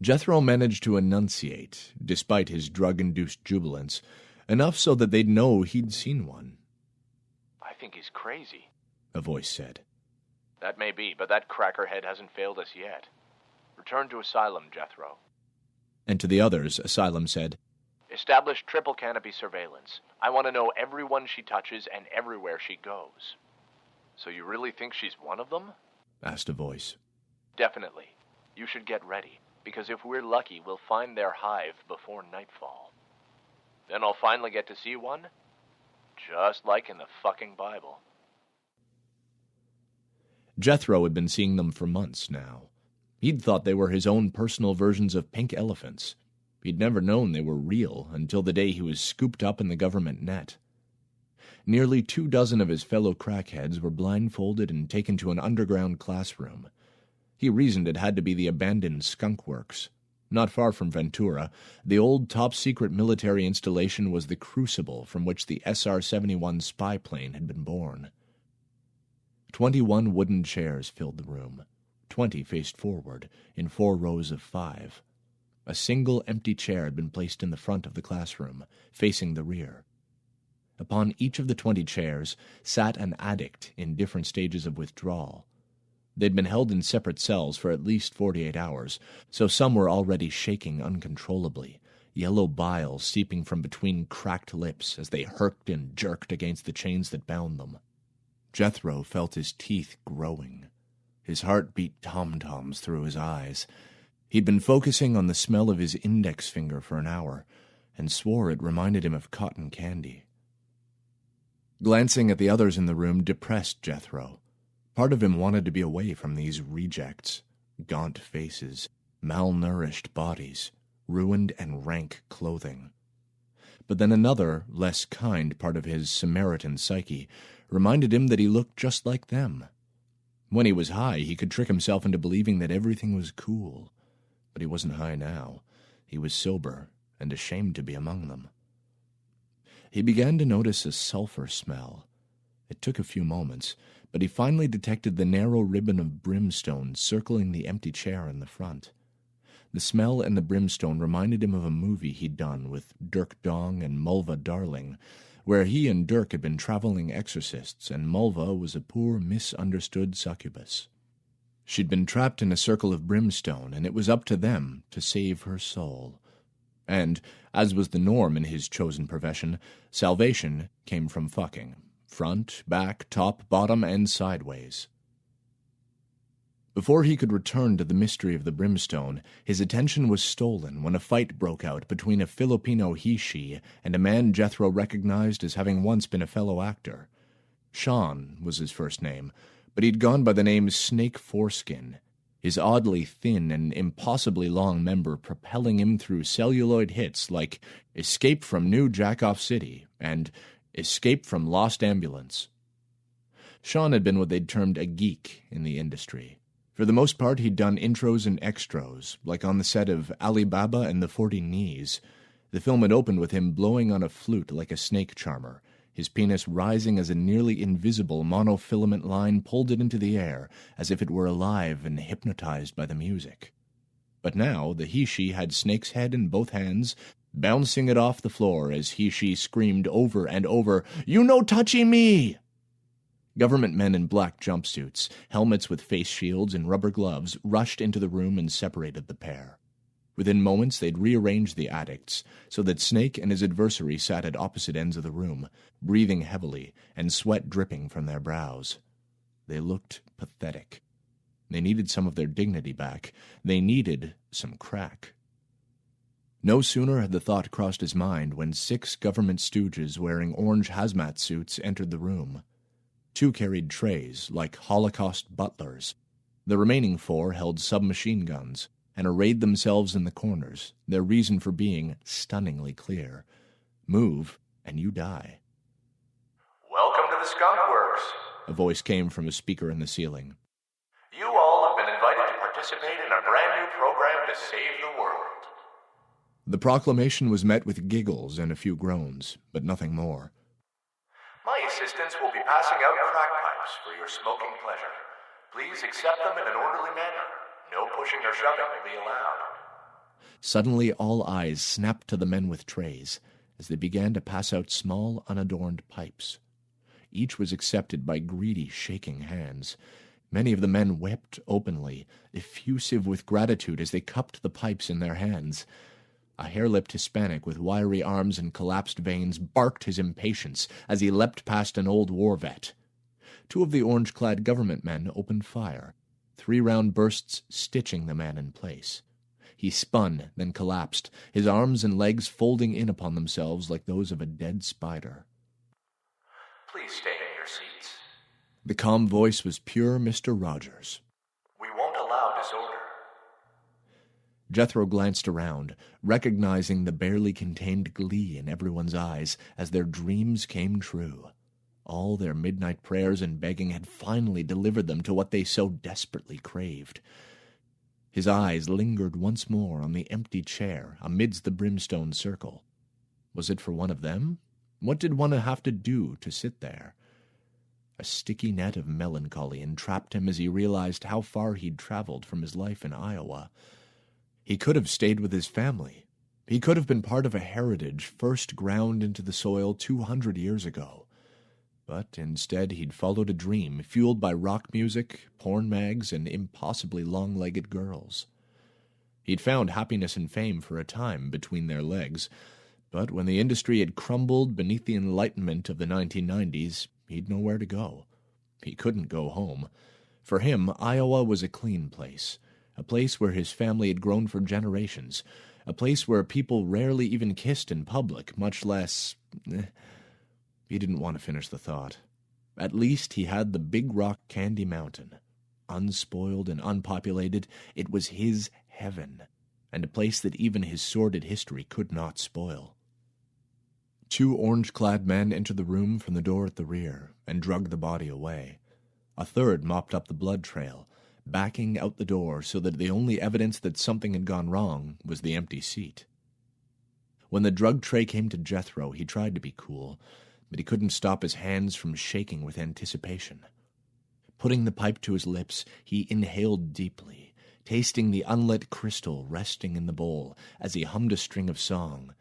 Jethro managed to enunciate, despite his drug-induced jubilance, enough so that they'd know he'd seen one. I think he's crazy, a voice said. That may be, but that crackerhead hasn't failed us yet. Return to Asylum, Jethro. And to the others, Asylum said, Establish triple canopy surveillance. I want to know everyone she touches and everywhere she goes. So you really think she's one of them? Asked a voice. Definitely. You should get ready, because if we're lucky, we'll find their hive before nightfall. Then I'll finally get to see one, just like in the fucking Bible. Jethro had been seeing them for months now. He'd thought they were his own personal versions of pink elephants. He'd never known they were real until the day he was scooped up in the government net. Nearly 24 of his fellow crackheads were blindfolded and taken to an underground classroom. He reasoned it had to be the abandoned skunk works. Not far from Ventura, the old top-secret military installation was the crucible from which the SR-71 spy plane had been born. 21 wooden chairs filled the room. 20 faced forward, in 4 rows of 5. A single empty chair had been placed in the front of the classroom, facing the rear. Upon each of the 20 chairs sat an addict in different stages of withdrawal. They'd been held in separate cells for at least 48 hours, so some were already shaking uncontrollably, yellow bile seeping from between cracked lips as they herked and jerked against the chains that bound them. Jethro felt his teeth growing. His heart beat tom-toms through his eyes. He'd been focusing on the smell of his index finger for an hour, and swore it reminded him of cotton candy. Glancing at the others in the room depressed Jethro. Part of him wanted to be away from these rejects, gaunt faces, malnourished bodies, ruined and rank clothing. But then another, less kind part of his Samaritan psyche reminded him that he looked just like them. When he was high, he could trick himself into believing that everything was cool. But he wasn't high now. He was sober and ashamed to be among them. He began to notice a sulfur smell. It took a few moments, but he finally detected the narrow ribbon of brimstone circling the empty chair in the front. The smell and the brimstone reminded him of a movie he'd done with Dirk Dong and Mulva Darling, where he and Dirk had been traveling exorcists, and Mulva was a poor, misunderstood succubus. She'd been trapped in a circle of brimstone, and it was up to them to save her soul. And, as was the norm in his chosen profession, salvation came from fucking. Front, back, top, bottom, and sideways. Before he could return to the mystery of the brimstone, his attention was stolen when a fight broke out between a Filipino he-she and a man Jethro recognized as having once been a fellow actor. Sean was his first name, but he'd gone by the name Snake Foreskin, his oddly thin and impossibly long member propelling him through celluloid hits like Escape from New Jackoff City and Escape from Lost Ambulance. Sean had been what they'd termed a geek in the industry. For the most part, he'd done intros and extras, like on the set of Alibaba and the 40 Knees. The film had opened with him blowing on a flute like a snake charmer, his penis rising as a nearly invisible monofilament line pulled it into the air, as if it were alive and hypnotized by the music. But now the he-she had Snake's head in both hands, bouncing it off the floor as he-she screamed over and over, "You no touchy me!" Government men in black jumpsuits, helmets with face shields, and rubber gloves rushed into the room and separated the pair. Within moments, they'd rearranged the addicts so that Snake and his adversary sat at opposite ends of the room, breathing heavily and sweat dripping from their brows. They looked pathetic. They needed some of their dignity back. They needed some crack. No sooner had the thought crossed his mind when 6 government stooges wearing orange hazmat suits entered the room. 2 carried trays, like Holocaust butlers. The remaining 4 held submachine guns and arrayed themselves in the corners, their reason for being stunningly clear. Move, and you die. "Welcome to the Skunk Works," a voice came from a speaker in the ceiling. "You all have been invited to participate in a brand new program to save the world." The proclamation was met with giggles and a few groans, but nothing more. "My assistants will be passing out crack pipes for your smoking pleasure. Please accept them in an orderly manner. No pushing or shoving will be allowed." Suddenly all eyes snapped to the men with trays as they began to pass out small, unadorned pipes. Each was accepted by greedy, shaking hands. Many of the men wept openly, effusive with gratitude as they cupped the pipes in their hands. A hair-lipped Hispanic with wiry arms and collapsed veins barked his impatience as he leapt past an old war vet. 2 of the orange-clad government men opened fire, 3-round bursts stitching the man in place. He spun, then collapsed, his arms and legs folding in upon themselves like those of a dead spider. "Please stay in your seats." The calm voice was pure Mr. Rogers. "We won't allow disorder." Jethro glanced around, recognizing the barely contained glee in everyone's eyes as their dreams came true. All their midnight prayers and begging had finally delivered them to what they so desperately craved. His eyes lingered once more on the empty chair amidst the brimstone circle. Was it for one of them? What did one have to do to sit there? A sticky net of melancholy entrapped him as he realized how far he'd traveled from his life in Iowa. He could have stayed with his family. He could have been part of a heritage first ground into the soil 200 years ago. But instead he'd followed a dream fueled by rock music, porn mags, and impossibly long-legged girls. He'd found happiness and fame for a time between their legs, but when the industry had crumbled beneath the enlightenment of the 1990s, he'd nowhere to go. He couldn't go home. For him, Iowa was a clean place, a place where his family had grown for generations, a place where people rarely even kissed in public, much less... He didn't want to finish the thought. At least he had the Big Rock Candy Mountain. Unspoiled and unpopulated, it was his heaven, and a place that even his sordid history could not spoil. 2 orange-clad men entered the room from the door at the rear and dragged the body away. A third mopped up the blood trail, backing out the door so that the only evidence that something had gone wrong was the empty seat. When the drug tray came to Jethro, he tried to be cool, but he couldn't stop his hands from shaking with anticipation. Putting the pipe to his lips, he inhaled deeply, tasting the unlit crystal resting in the bowl as he hummed a string of song.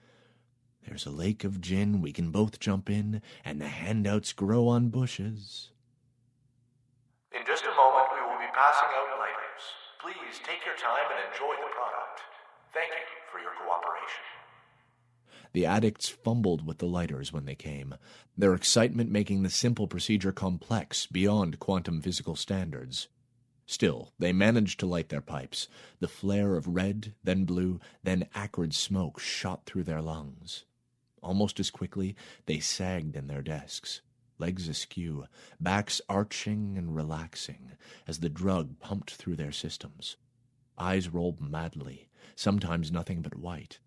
There's a lake of gin we can both jump in, and the handouts grow on bushes. In just a moment, we will be passing out lighters. Please take your time and enjoy the product. Thank you for your cooperation. The addicts fumbled with the lighters when they came, their excitement making the simple procedure complex beyond quantum physical standards. Still, they managed to light their pipes. The flare of red, then blue, then acrid smoke shot through their lungs. Almost as quickly, they sagged in their desks, legs askew, backs arching and relaxing as the drug pumped through their systems. Eyes rolled madly, sometimes nothing but white.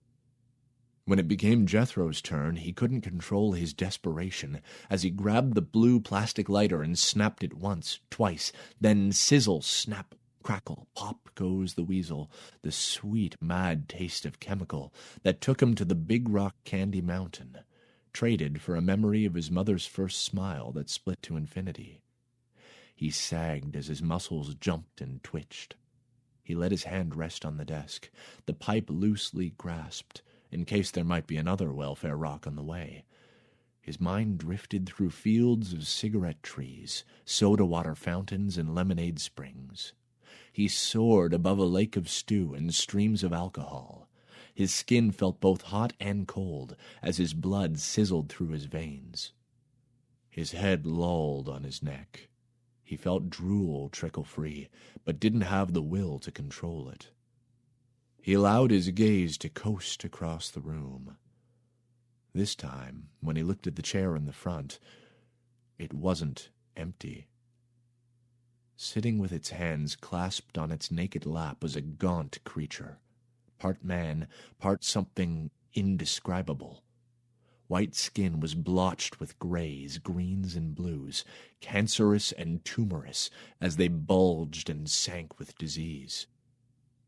When it became Jethro's turn, he couldn't control his desperation as he grabbed the blue plastic lighter and snapped it once, twice, then sizzle, snap, crackle, pop goes the weasel, the sweet, mad taste of chemical that took him to the Big Rock Candy Mountain, traded for a memory of his mother's first smile that split to infinity. He sagged as his muscles jumped and twitched. He let his hand rest on the desk, the pipe loosely grasped, in case there might be another welfare rock on the way. His mind drifted through fields of cigarette trees, soda water fountains, and lemonade springs. He soared above a lake of stew and streams of alcohol. His skin felt both hot and cold as his blood sizzled through his veins. His head lolled on his neck. He felt drool trickle free, but didn't have the will to control it. He allowed his gaze to coast across the room. This time, when he looked at the chair in the front, it wasn't empty. Sitting with its hands clasped on its naked lap was a gaunt creature, part man, part something indescribable. White skin was blotched with grays, greens, and blues, cancerous and tumorous as they bulged and sank with disease.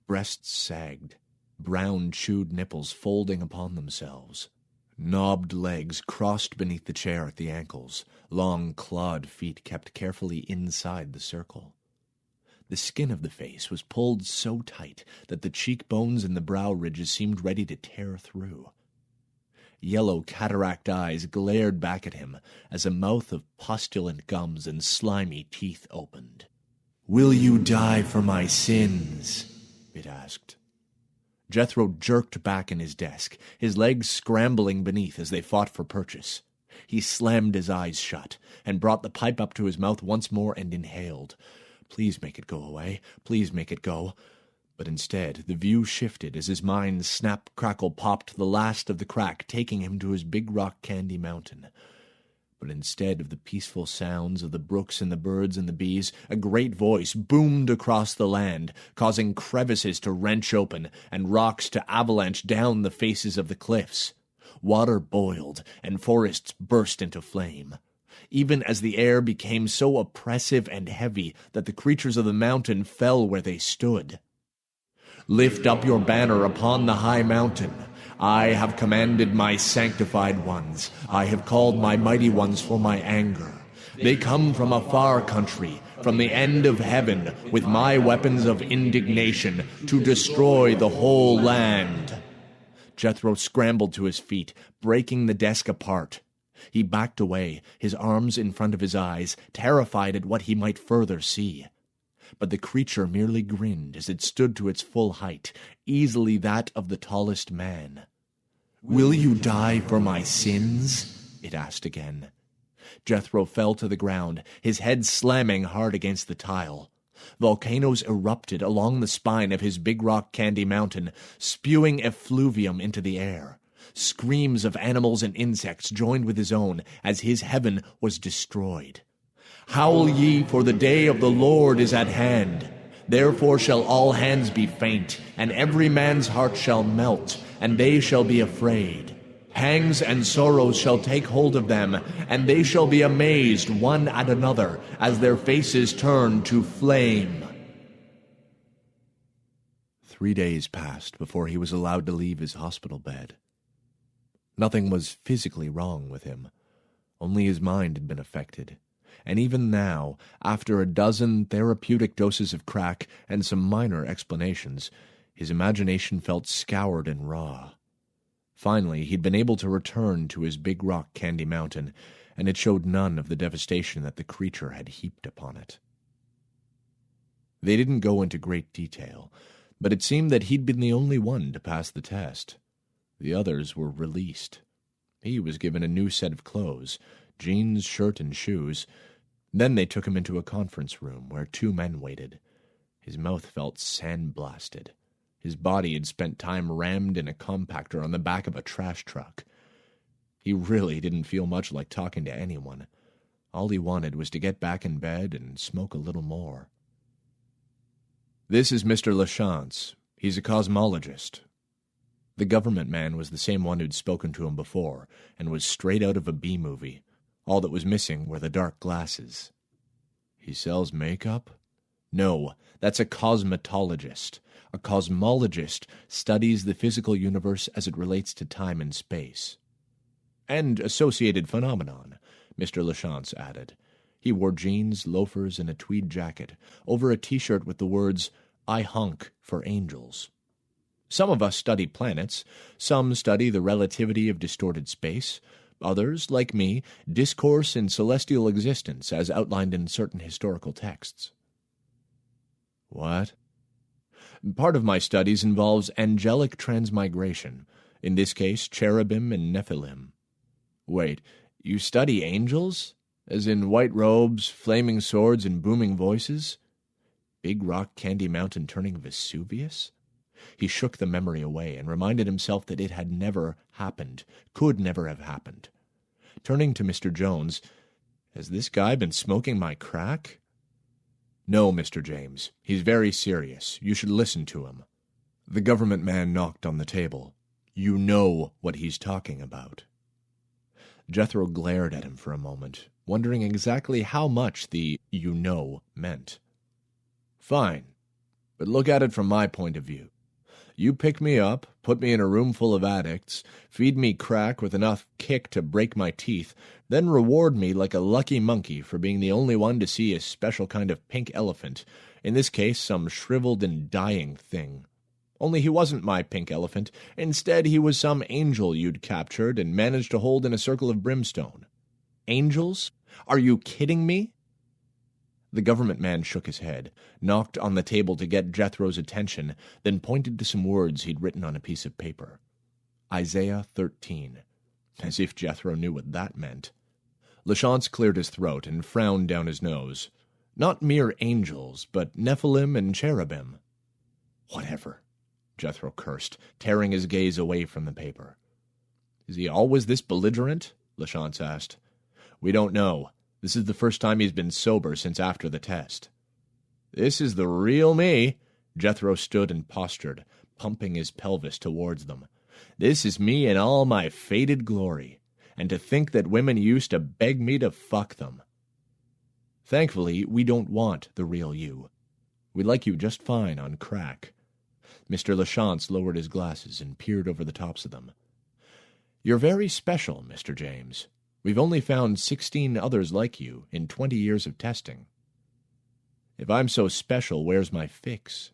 Breasts sagged, brown chewed nipples folding upon themselves. Knobbed legs crossed beneath the chair at the ankles, long clawed feet kept carefully inside the circle. The skin of the face was pulled so tight that the cheekbones and the brow ridges seemed ready to tear through. Yellow cataract eyes glared back at him as a mouth of pustulant gums and slimy teeth opened. "Will you die for my sins?" it asked. Jethro jerked back in his desk, his legs scrambling beneath as they fought for purchase. He slammed his eyes shut and brought the pipe up to his mouth once more and inhaled. Please make it go away. Please make it go. But instead, the view shifted as his mind snap, crackle, popped the last of the crack, taking him to his Big Rock Candy Mountain. But instead of the peaceful sounds of the brooks and the birds and the bees, a great voice boomed across the land, causing crevices to wrench open and rocks to avalanche down the faces of the cliffs. Water boiled, and forests burst into flame, even as the air became so oppressive and heavy that the creatures of the mountain fell where they stood. "Lift up your banner upon the high mountain. I have commanded my sanctified ones. I have called my mighty ones for my anger. They come from a far country, from the end of heaven, with my weapons of indignation, to destroy the whole land." Jethro scrambled to his feet, breaking the desk apart. He backed away, his arms in front of his eyes, terrified at what he might further see. But the creature merely grinned as it stood to its full height, easily that of the tallest man. "Will you die for my sins?" it asked again. Jethro fell to the ground, his head slamming hard against the tile. Volcanoes erupted along the spine of his big rock candy mountain, spewing effluvium into the air. Screams of animals and insects joined with his own as his heaven was destroyed. "Howl ye, for the day of the Lord is at hand. Therefore shall all hands be faint, and every man's heart shall melt, and they shall be afraid. Pangs and sorrows shall take hold of them, and they shall be amazed one at another, as their faces turn to flame." 3 days passed before he was allowed to leave his hospital bed. Nothing was physically wrong with him. Only his mind had been affected. And even now, after a dozen therapeutic doses of crack and some minor explanations, his imagination felt scoured and raw. Finally, he'd been able to return to his big rock candy mountain, and it showed none of the devastation that the creature had heaped upon it. They didn't go into great detail, but it seemed that he'd been the only one to pass the test. The others were released. He was given a new set of clothes, jeans, shirt, and shoes. Then they took him into a conference room where 2 men waited. His mouth felt sandblasted. His body had spent time rammed in a compactor on the back of a trash truck. He really didn't feel much like talking to anyone. All he wanted was to get back in bed and smoke a little more. "This is Mr. Lachance. He's a cosmologist." The government man was the same one who'd spoken to him before, and was straight out of a B-movie. All that was missing were the dark glasses. "He sells makeup?" "No, that's a cosmetologist. A cosmologist studies the physical universe as it relates to time and space." "And associated phenomenon," Mr. Lachance added. He wore jeans, loafers, and a tweed jacket, over a T-shirt with the words, "I honk for angels." "Some of us study planets. Some study the relativity of distorted space. Others, like me, discourse in celestial existence as outlined in certain historical texts." "What?" "Part of my studies involves angelic transmigration, in this case cherubim and Nephilim." "Wait, you study angels? As in white robes, flaming swords, and booming voices? Big Rock Candy Mountain turning Vesuvius?" He shook the memory away and reminded himself that it had never happened, could never have happened. Turning to Mr. Jones, "Has this guy been smoking my crack?" "No, Mr. James. He's very serious. You should listen to him." The government man knocked on the table. "You know what he's talking about." Jethro glared at him for a moment, wondering exactly how much the "you know" meant. "Fine, but look at it from my point of view. You pick me up, put me in a room full of addicts, feed me crack with enough kick to break my teeth, then reward me like a lucky monkey for being the only one to see a special kind of pink elephant, in this case some shriveled and dying thing. Only he wasn't my pink elephant. Instead, he was some angel you'd captured and managed to hold in a circle of brimstone. Angels? Are you kidding me?" The government man shook his head, knocked on the table to get Jethro's attention, then pointed to some words he'd written on a piece of paper. Isaiah 13. As if Jethro knew what that meant. Lachance cleared his throat and frowned down his nose. Not mere angels, but Nephilim and cherubim. "Whatever," Jethro cursed, tearing his gaze away from the paper. "Is he always this belligerent?" Lachance asked. We don't know. This is the first time he's been sober since after the test. This is the real me. Jethro stood and postured, pumping his pelvis towards them. This is me in all my faded glory. And to think that women used to beg me to fuck them. Thankfully, we don't want the real you. We like you just fine on crack. Mr. Lachance lowered his glasses and peered over the tops of them. You're very special, Mr. James. We've only found 16 others like you in 20 years of testing. If I'm so special, where's my fix?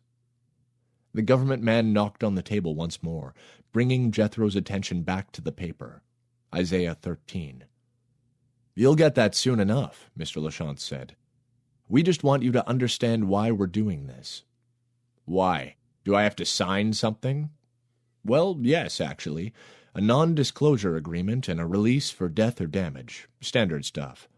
The government man knocked on the table once more, bringing Jethro's attention back to the paper. Isaiah 13. You'll get that soon enough, Mr. Lachance said. We just want you to understand why we're doing this. Why? Do I have to sign something? Well, yes, actually. A non-disclosure agreement and a release for death or damage. Standard stuff.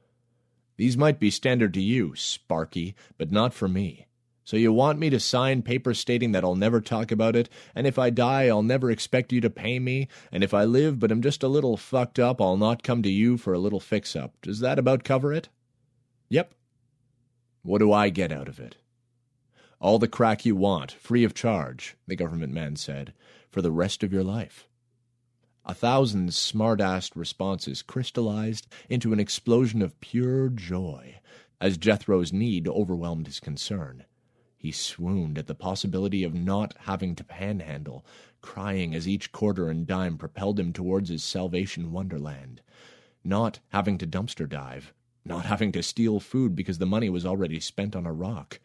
These might be standard to you, Sparky, but not for me. So you want me to sign papers stating that I'll never talk about it, and if I die, I'll never expect you to pay me, and if I live but am just a little fucked up, I'll not come to you for a little fix-up. Does that about cover it? Yep. What do I get out of it? All the crack you want, free of charge, the government man said, for the rest of your life. 1,000 smart-assed responses crystallized into an explosion of pure joy as Jethro's need overwhelmed his concern. He swooned at the possibility of not having to panhandle, crying as each quarter and dime propelled him towards his salvation wonderland. Not having to dumpster dive, not having to steal food because the money was already spent on a rock.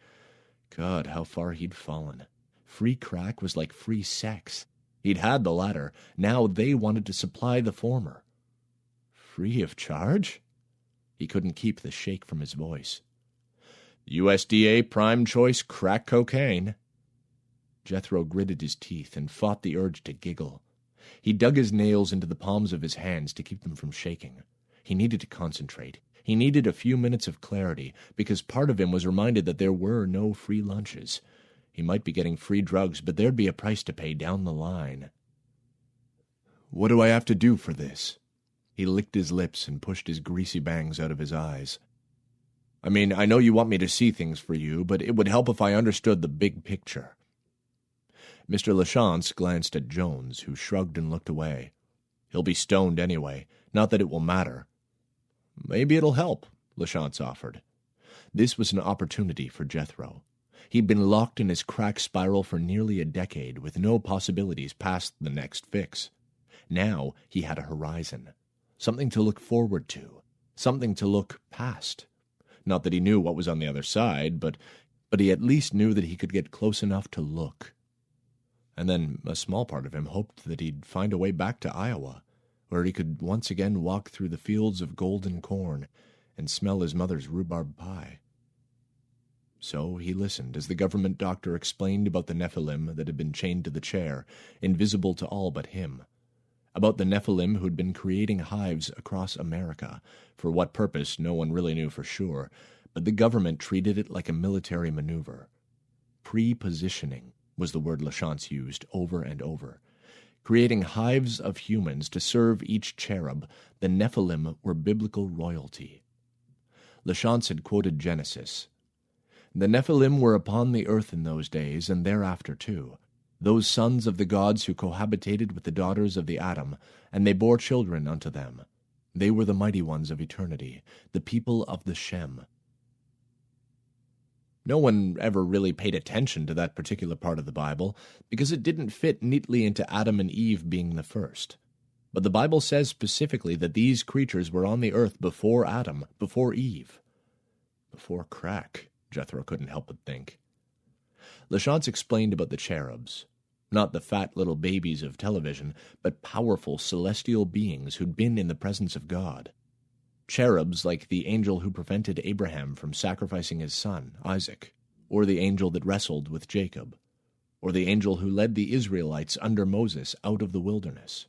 God, how far he'd fallen. Free crack was like free sex. He'd had the latter. Now they wanted to supply the former. Free of charge? He couldn't keep the shake from his voice. USDA prime choice crack cocaine. Jethro gritted his teeth and fought the urge to giggle. He dug his nails into the palms of his hands to keep them from shaking. He needed to concentrate. He needed a few minutes of clarity, because part of him was reminded that there were no free lunches. He might be getting free drugs, but there'd be a price to pay down the line. What do I have to do for this? He licked his lips and pushed his greasy bangs out of his eyes. I mean, I know you want me to see things for you, but it would help if I understood the big picture. Mr. Lachance glanced at Jones, who shrugged and looked away. He'll be stoned anyway, not that it will matter. Maybe it'll help, Lachance offered. This was an opportunity for Jethro. He'd been locked in his crack spiral for nearly a decade, with no possibilities past the next fix. Now he had a horizon, something to look forward to, something to look past. Not that he knew what was on the other side, but he at least knew that he could get close enough to look. And then a small part of him hoped that he'd find a way back to Iowa, where he could once again walk through the fields of golden corn and smell his mother's rhubarb pie. So he listened as the government doctor explained about the Nephilim that had been chained to the chair, invisible to all but him. About the Nephilim who'd been creating hives across America, for what purpose no one really knew for sure, but the government treated it like a military maneuver. Pre-positioning was the word Lachance used over and over. Creating hives of humans to serve each cherub, the Nephilim were biblical royalty. Lachance had quoted Genesis. The Nephilim were upon the earth in those days, and thereafter too, those sons of the gods who cohabitated with the daughters of the Adam, and they bore children unto them. They were the mighty ones of eternity, the people of the Shem. No one ever really paid attention to that particular part of the Bible, because it didn't fit neatly into Adam and Eve being the first. But the Bible says specifically that these creatures were on the earth before Adam, before Eve. Before crack, Jethro couldn't help but think. Lachance explained about the cherubs. Not the fat little babies of television, but powerful celestial beings who'd been in the presence of God. Cherubs like the angel who prevented Abraham from sacrificing his son, Isaac, or the angel that wrestled with Jacob, or the angel who led the Israelites under Moses out of the wilderness.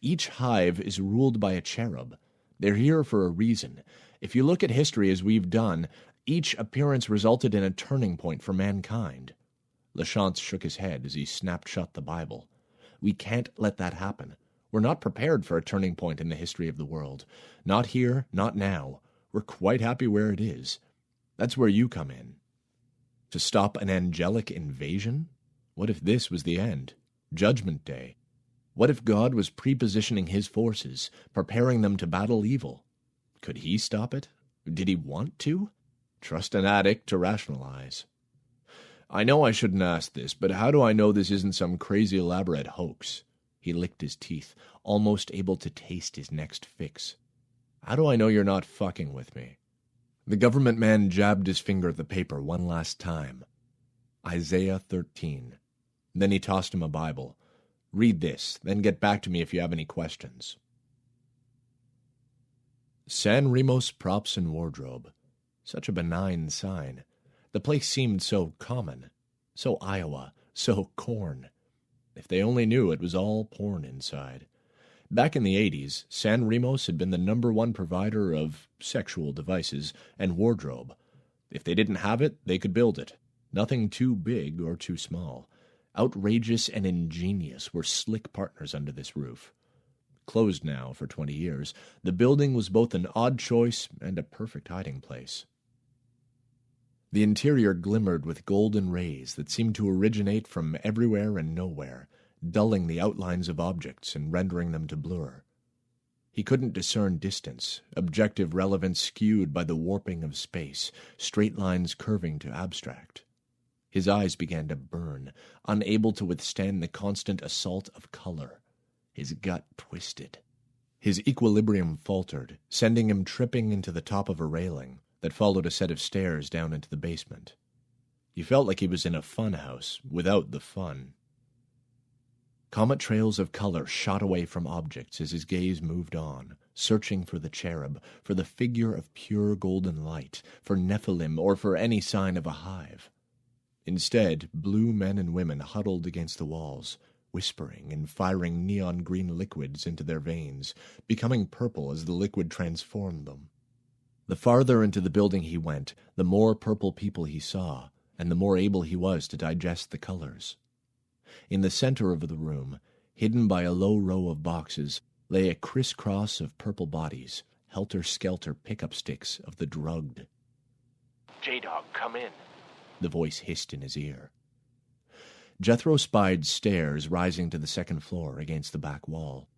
Each hive is ruled by a cherub. They're here for a reason. If you look at history as we've done, each appearance resulted in a turning point for mankind. Lachance shook his head as he snapped shut the Bible. We can't let that happen. We're not prepared for a turning point in the history of the world. Not here, not now. We're quite happy where it is. That's where you come in. To stop an angelic invasion? What if this was the end? Judgment Day? What if God was prepositioning his forces, preparing them to battle evil? Could he stop it? Did he want to? Trust an addict to rationalize. I know I shouldn't ask this, but how do I know this isn't some crazy elaborate hoax? He licked his teeth, almost able to taste his next fix. How do I know you're not fucking with me? The government man jabbed his finger at the paper one last time. Isaiah 13. Then he tossed him a Bible. Read this, then get back to me if you have any questions. San Remo's Props and Wardrobe. Such a benign sign. The place seemed so common, so Iowa, so corn. If they only knew it was all porn inside. Back in the 80s, San Remo's had been the #1 provider of sexual devices and wardrobe. If they didn't have it, they could build it. Nothing too big or too small. Outrageous and ingenious were slick partners under this roof. Closed now for 20 years, the building was both an odd choice and a perfect hiding place. The interior glimmered with golden rays that seemed to originate from everywhere and nowhere, dulling the outlines of objects and rendering them to blur. He couldn't discern distance, objective relevance skewed by the warping of space, straight lines curving to abstract. His eyes began to burn, unable to withstand the constant assault of color. His gut twisted. His equilibrium faltered, sending him tripping into the top of a railing that followed a set of stairs down into the basement. He felt like he was in a fun house, without the fun. Comet trails of color shot away from objects as his gaze moved on, searching for the cherub, for the figure of pure golden light, for Nephilim, or for any sign of a hive. Instead, blue men and women huddled against the walls, whispering and firing neon green liquids into their veins, becoming purple as the liquid transformed them. The farther into the building he went, the more purple people he saw, and the more able he was to digest the colors. In the center of the room, hidden by a low row of boxes, lay a crisscross of purple bodies, helter-skelter pickup sticks of the drugged. J-Dog, come in. The voice hissed in his ear. Jethro spied stairs rising to the second floor against the back wall.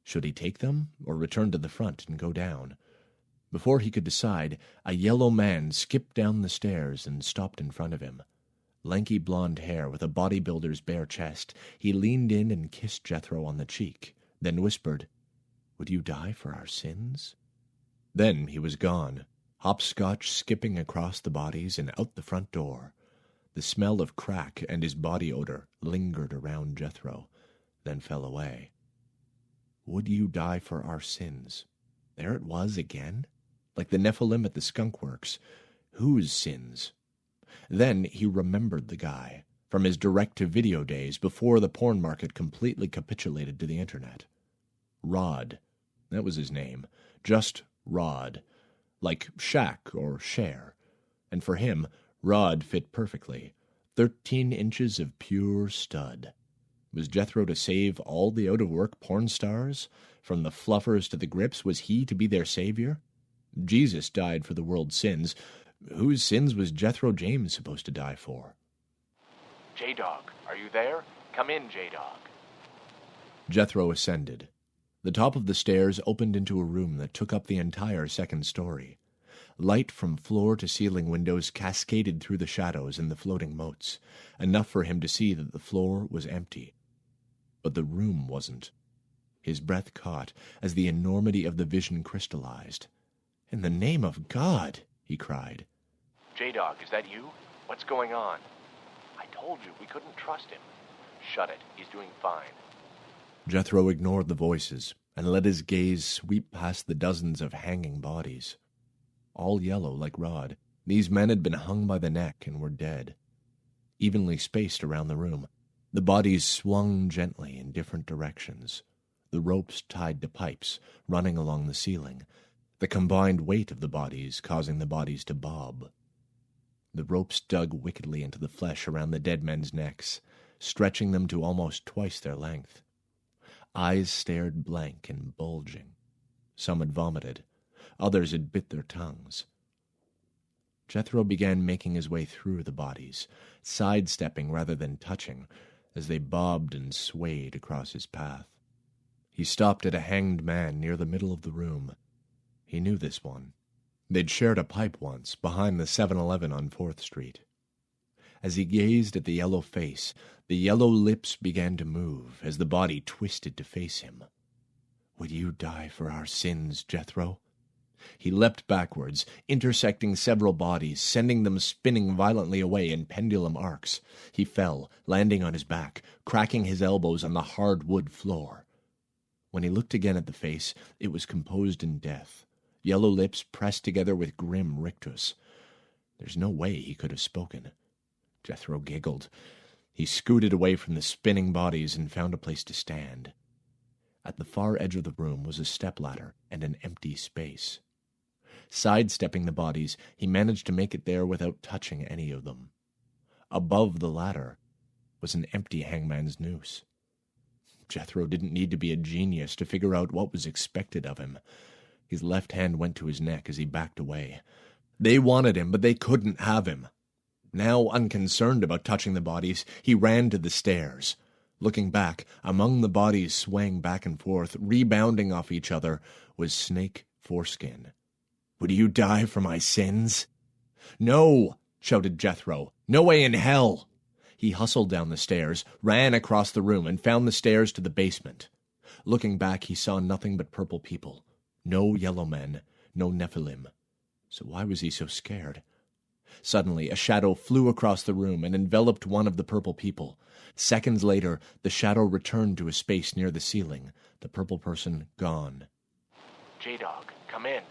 Should he take them, or return to the front and go down? Before he could decide, a yellow man skipped down the stairs and stopped in front of him. Lanky blonde hair with a bodybuilder's bare chest, he leaned in and kissed Jethro on the cheek, then whispered, "Would you die for our sins?" Then he was gone, hopscotch skipping across the bodies and out the front door. The smell of crack and his body odor lingered around Jethro, then fell away. Would you die for our sins? There it was again? Like the Nephilim at the skunk works. Whose sins? Then he remembered the guy, from his direct-to-video days before the porn market completely capitulated to the internet. Rod. That was his name. Just Rod. Like Shaq or Cher. And for him, Rod fit perfectly. 13 inches of pure stud. Was Jethro to save all the out-of-work porn stars? From the fluffers to the grips, was he to be their savior? Jesus died for the world's sins. Whose sins was Jethro James supposed to die for? J-Dog, are you there? Come in, J-Dog. Jethro ascended. The top of the stairs opened into a room that took up the entire second story. Light from floor to ceiling windows cascaded through the shadows and the floating moats, enough for him to see that the floor was empty. But the room wasn't. His breath caught as the enormity of the vision crystallized. "In the name of God!" he cried. J-Dog, is that you? What's going on? I told you we couldn't trust him. Shut it. He's doing fine. Jethro ignored the voices and let his gaze sweep past the dozens of hanging bodies. All yellow like Rod, these men had been hung by the neck and were dead. Evenly spaced around the room, the bodies swung gently in different directions, the ropes tied to pipes running along the ceiling, the combined weight of the bodies causing the bodies to bob. The ropes dug wickedly into the flesh around the dead men's necks, stretching them to almost twice their length. Eyes stared blank and bulging. Some had vomited. Others had bit their tongues. Jethro began making his way through the bodies, sidestepping rather than touching, as they bobbed and swayed across his path. He stopped at a hanged man near the middle of the room. He knew this one. They'd shared a pipe once, behind the 7-Eleven on 4th Street. As he gazed at the yellow face, the yellow lips began to move as the body twisted to face him. "Would you die for our sins, Jethro?" He leapt backwards, intersecting several bodies, sending them spinning violently away in pendulum arcs. He fell, landing on his back, cracking his elbows on the hard wood floor. When he looked again at the face, it was composed in death, yellow lips pressed together with grim rictus. There's no way he could have spoken. Jethro giggled. He scooted away from the spinning bodies and found a place to stand. At the far edge of the room was a stepladder and an empty space. Sidestepping the bodies, he managed to make it there without touching any of them. Above the ladder was an empty hangman's noose. Jethro didn't need to be a genius to figure out what was expected of him. His left hand went to his neck as he backed away. They wanted him, but they couldn't have him. Now, unconcerned about touching the bodies, he ran to the stairs. Looking back, among the bodies swaying back and forth, rebounding off each other, was Snake Foreskin. "Would you die for my sins?" "No!" shouted Jethro. "No way in hell!" He hustled down the stairs, ran across the room, and found the stairs to the basement. Looking back, he saw nothing but purple people. No yellow men, no Nephilim. So why was he so scared? Suddenly, a shadow flew across the room and enveloped one of the purple people. Seconds later, the shadow returned to a space near the ceiling, the purple person gone. J-Dog, come in.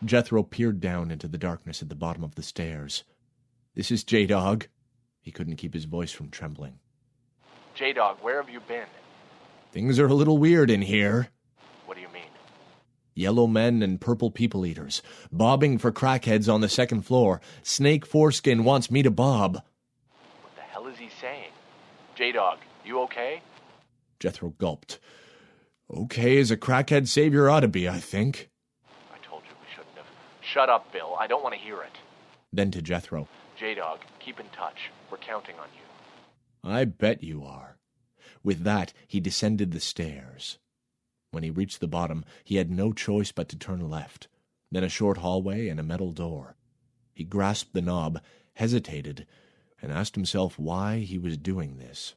Jethro peered down into the darkness at the bottom of the stairs. "This is J-Dog." He couldn't keep his voice from trembling. J-Dog, where have you been? "Things are a little weird in here." What do you mean? Yellow men and purple people-eaters, bobbing for crackheads on the second floor. Snake Foreskin wants me to bob. What the hell is he saying? J-Dog, you okay? Jethro gulped. "Okay as a crackhead savior ought to be, I think." I told you we shouldn't have. Shut up, Bill. I don't want to hear it. Then to Jethro. J-Dog, keep in touch. We're counting on you. "I bet you are." With that, he descended the stairs. When he reached the bottom, he had no choice but to turn left, then a short hallway and a metal door. He grasped the knob, hesitated, and asked himself why he was doing this.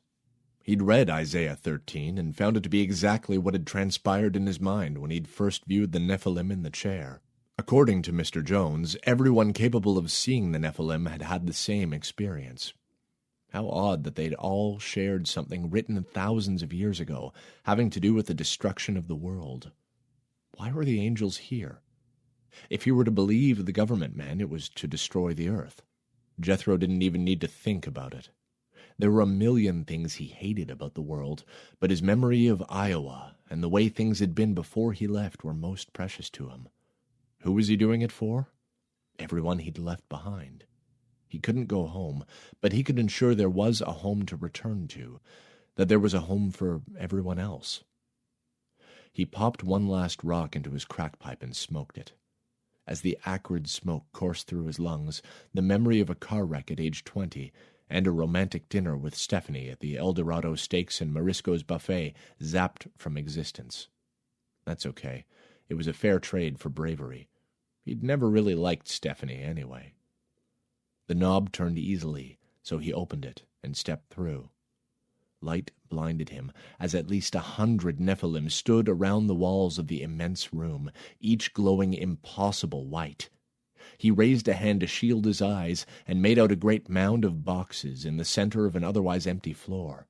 He'd read Isaiah 13 and found it to be exactly what had transpired in his mind when he'd first viewed the Nephilim in the chair. According to Mr. Jones, everyone capable of seeing the Nephilim had had the same experience. How odd that they'd all shared something written thousands of years ago, having to do with the destruction of the world. Why were the angels here? If he were to believe the government man, it was to destroy the earth. Jethro didn't even need to think about it. There were a million things he hated about the world, but his memory of Iowa and the way things had been before he left were most precious to him. Who was he doing it for? Everyone he'd left behind. He couldn't go home, but he could ensure there was a home to return to, that there was a home for everyone else. He popped one last rock into his crack pipe and smoked it. As the acrid smoke coursed through his lungs, the memory of a car wreck at age 20 and a romantic dinner with Stephanie at the El Dorado Steaks and Morisco's Buffet zapped from existence. That's okay. It was a fair trade for bravery. He'd never really liked Stephanie anyway. The knob turned easily, so he opened it and stepped through. Light blinded him, as at least 100 Nephilim stood around the walls of the immense room, each glowing impossible white. He raised a hand to shield his eyes and made out a great mound of boxes in the center of an otherwise empty floor.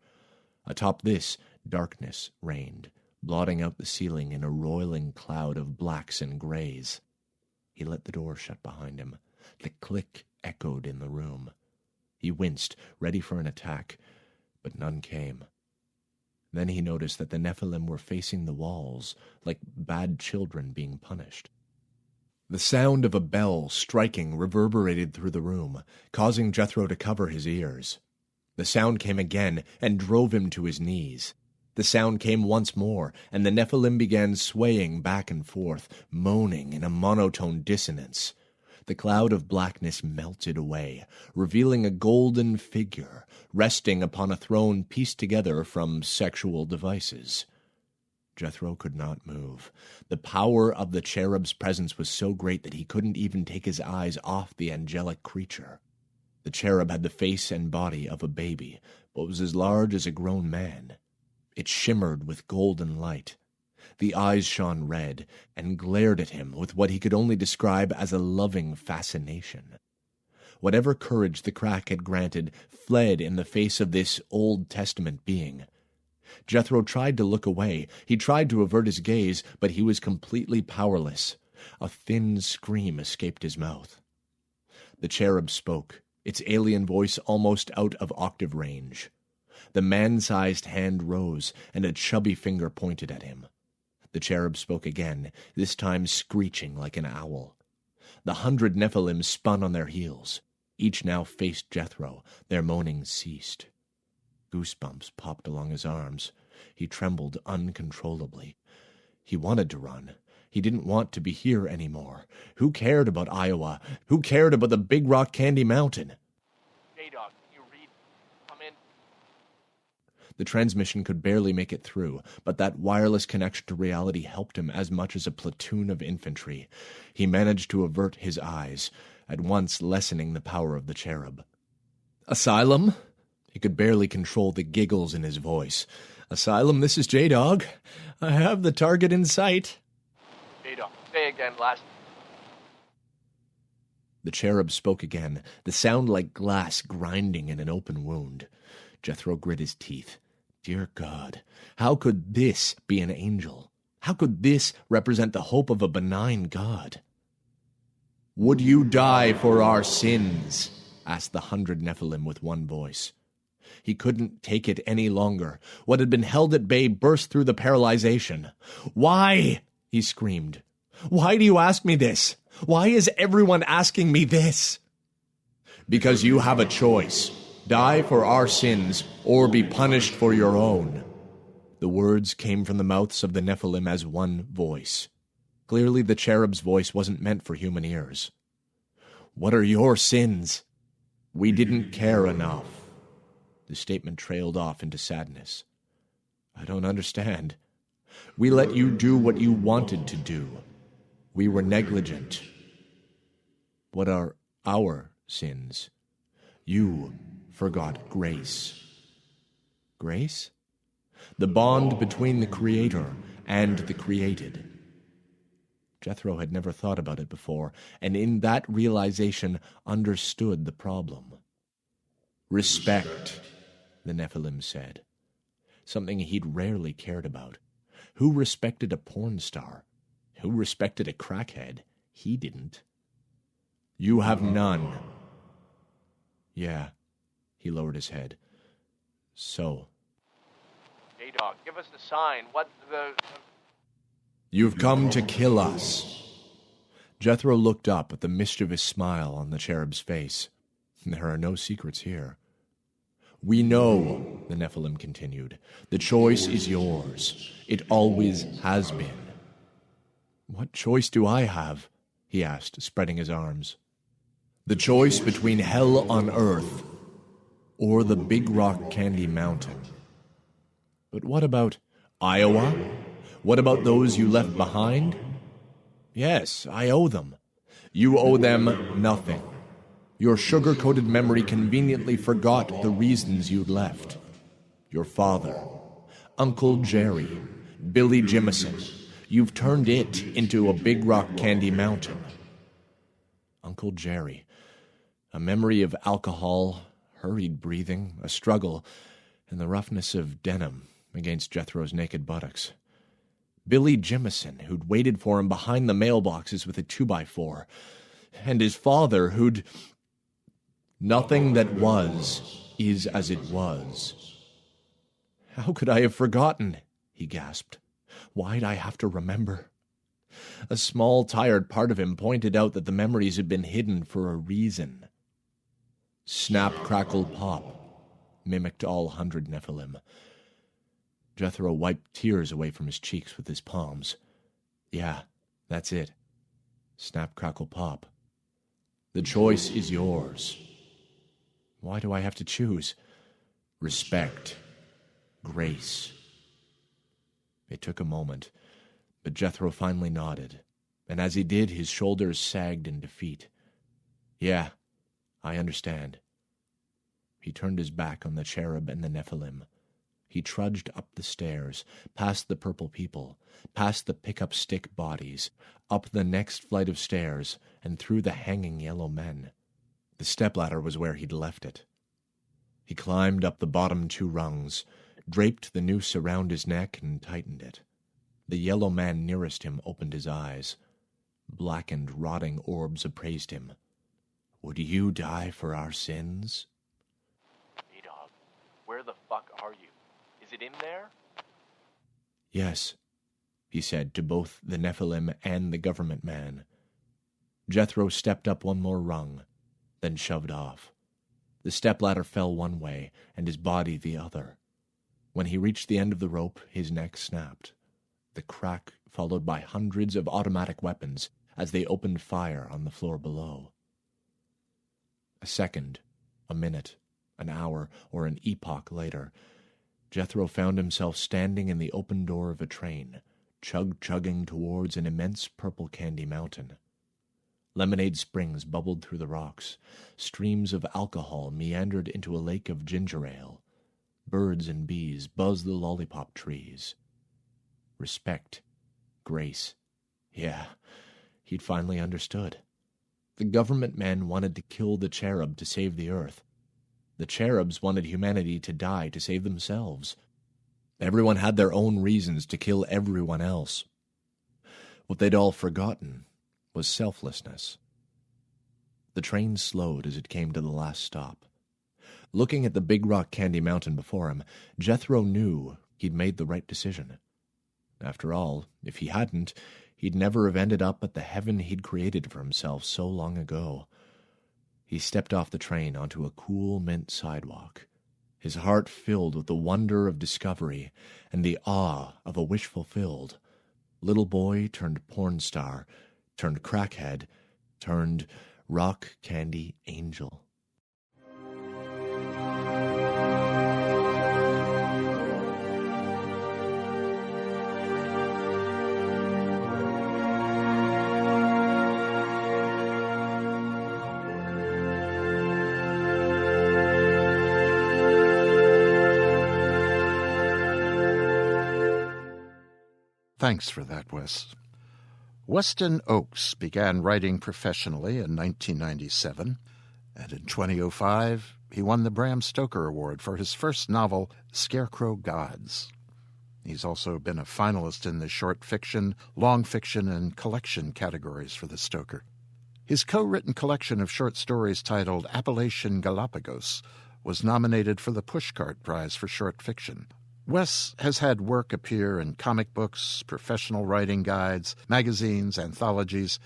Atop this, darkness reigned, blotting out the ceiling in a roiling cloud of blacks and grays. He let the door shut behind him. The click echoed in the room. He winced, ready for an attack, but none came. Then he noticed that the Nephilim were facing the walls, like bad children being punished. The sound of a bell striking reverberated through the room, causing Jethro to cover his ears. The sound came again and drove him to his knees. The sound came once more, and the Nephilim began swaying back and forth, moaning in a monotone dissonance. The cloud of blackness melted away, revealing a golden figure, resting upon a throne pieced together from sexual devices. Jethro could not move. The power of the cherub's presence was so great that he couldn't even take his eyes off the angelic creature. The cherub had the face and body of a baby, but was as large as a grown man. It shimmered with golden light. The eyes shone red and glared at him with what he could only describe as a loving fascination. Whatever courage the crack had granted fled in the face of this Old Testament being. Jethro tried to look away. He tried to avert his gaze, but he was completely powerless. A thin scream escaped his mouth. The cherub spoke, its alien voice almost out of octave range. The man-sized hand rose, and a chubby finger pointed at him. The cherub spoke again, this time screeching like an owl. The 100 Nephilim spun on their heels. Each now faced Jethro. Their moaning ceased. Goosebumps popped along his arms. He trembled uncontrollably. He wanted to run. He didn't want to be here anymore. Who cared about Iowa? Who cared about the Big Rock Candy Mountain? J-Dog, you read. Come in. The transmission could barely make it through, but that wireless connection to reality helped him as much as a platoon of infantry. He managed to avert his eyes, at once lessening the power of the cherub. Asylum? He could barely control the giggles in his voice. Asylum, this is J-Dog. I have the target in sight. J-Dog, say again, last. The cherub spoke again, the sound like glass grinding in an open wound. Jethro grit his teeth. Dear God, how could this be an angel? How could this represent the hope of a benign God? Would you die for our sins? Asked the 100 Nephilim with one voice. He couldn't take it any longer. What had been held at bay burst through the paralyzation. Why? He screamed. Why do you ask me this? Why is everyone asking me this? Because you have a choice. Die for our sins, or be punished for your own. The words came from the mouths of the Nephilim as one voice. Clearly the cherub's voice wasn't meant for human ears. What are your sins? We didn't care enough. The statement trailed off into sadness. I don't understand. We let you do what you wanted to do. We were negligent. What are our sins? You forgot grace. Grace? The bond between the Creator and the created. Jethro had never thought about it before, and in that realization understood the problem. Respect, the Nephilim said. Something he'd rarely cared about. Who respected a porn star? Who respected a crackhead? He didn't. You have none. Yeah, he lowered his head. So. J-Dog, give us the sign. What the... You've come to kill us. Jethro looked up at the mischievous smile on the cherub's face. There are no secrets here. We know, the Nephilim continued. The choice is yours. It always has been. What choice do I have? He asked, spreading his arms. The choice between hell on earth or the Big Rock Candy Mountain. But what about Iowa? What about those you left behind? Yes, I owe them. You owe them nothing. Your sugar-coated memory conveniently forgot the reasons you'd left. Your father, Uncle Jerry, Billy Jimison. You've turned it into a Big Rock Candy Mountain. Uncle Jerry. A memory of alcohol, hurried breathing, a struggle, and the roughness of denim against Jethro's naked buttocks. Billy Jimison, who'd waited for him behind the mailboxes with a 2x4. And his father, who'd... Nothing that was is as it was. How could I have forgotten? He gasped. Why'd I have to remember? A small, tired part of him pointed out that the memories had been hidden for a reason. Snap, crackle, pop, mimicked all 100 Nephilim. Jethro wiped tears away from his cheeks with his palms. Yeah, that's it. Snap, crackle, pop. The choice is yours. Why do I have to choose? Respect. Grace. It took a moment, but Jethro finally nodded, and as he did, his shoulders sagged in defeat. Yeah, I understand. He turned his back on the cherub and the Nephilim. He trudged up the stairs, past the purple people, past the pickup stick bodies, up the next flight of stairs, and through the hanging yellow men. The stepladder was where he'd left it. He climbed up the bottom 2 rungs, draped the noose around his neck, and tightened it. The yellow man nearest him opened his eyes. Blackened, rotting orbs appraised him. Would you die for our sins? B-Dog, where the fuck are you? Is it in there? Yes, he said to both the Nephilim and the government man. Jethro stepped up 1 more rung, then shoved off. The stepladder fell one way, and his body the other. When he reached the end of the rope, his neck snapped. The crack followed by hundreds of automatic weapons as they opened fire on the floor below. A second, a minute, an hour, or an epoch later, Jethro found himself standing in the open door of a train, chug-chugging towards an immense purple candy mountain. Lemonade springs bubbled through the rocks. Streams of alcohol meandered into a lake of ginger ale. Birds and bees buzzed the lollipop trees. Respect. Grace. Yeah, he'd finally understood. The government men wanted to kill the cherub to save the earth. The cherubs wanted humanity to die to save themselves. Everyone had their own reasons to kill everyone else. What they'd all forgotten was selflessness. The train slowed as it came to the last stop. Looking at the big rock candy mountain before him, Jethro knew he'd made the right decision. After all, if he hadn't, he'd never have ended up at the heaven he'd created for himself so long ago. He stepped off the train onto a cool mint sidewalk, his heart filled with the wonder of discovery and the awe of a wish fulfilled. Little boy turned porn star, turned crackhead, turned rock candy angel. Thanks for that, Wes. Weston Ochse began writing professionally in 1997, and in 2005 he won the Bram Stoker Award for his first novel, Scarecrow Gods. He's also been a finalist in the short fiction, long fiction, and collection categories for the Stoker. His co-written collection of short stories titled Appalachian Galapagos was nominated for the Pushcart Prize for Short Fiction. Wes has had work appear in comic books, professional writing guides, magazines, anthologies,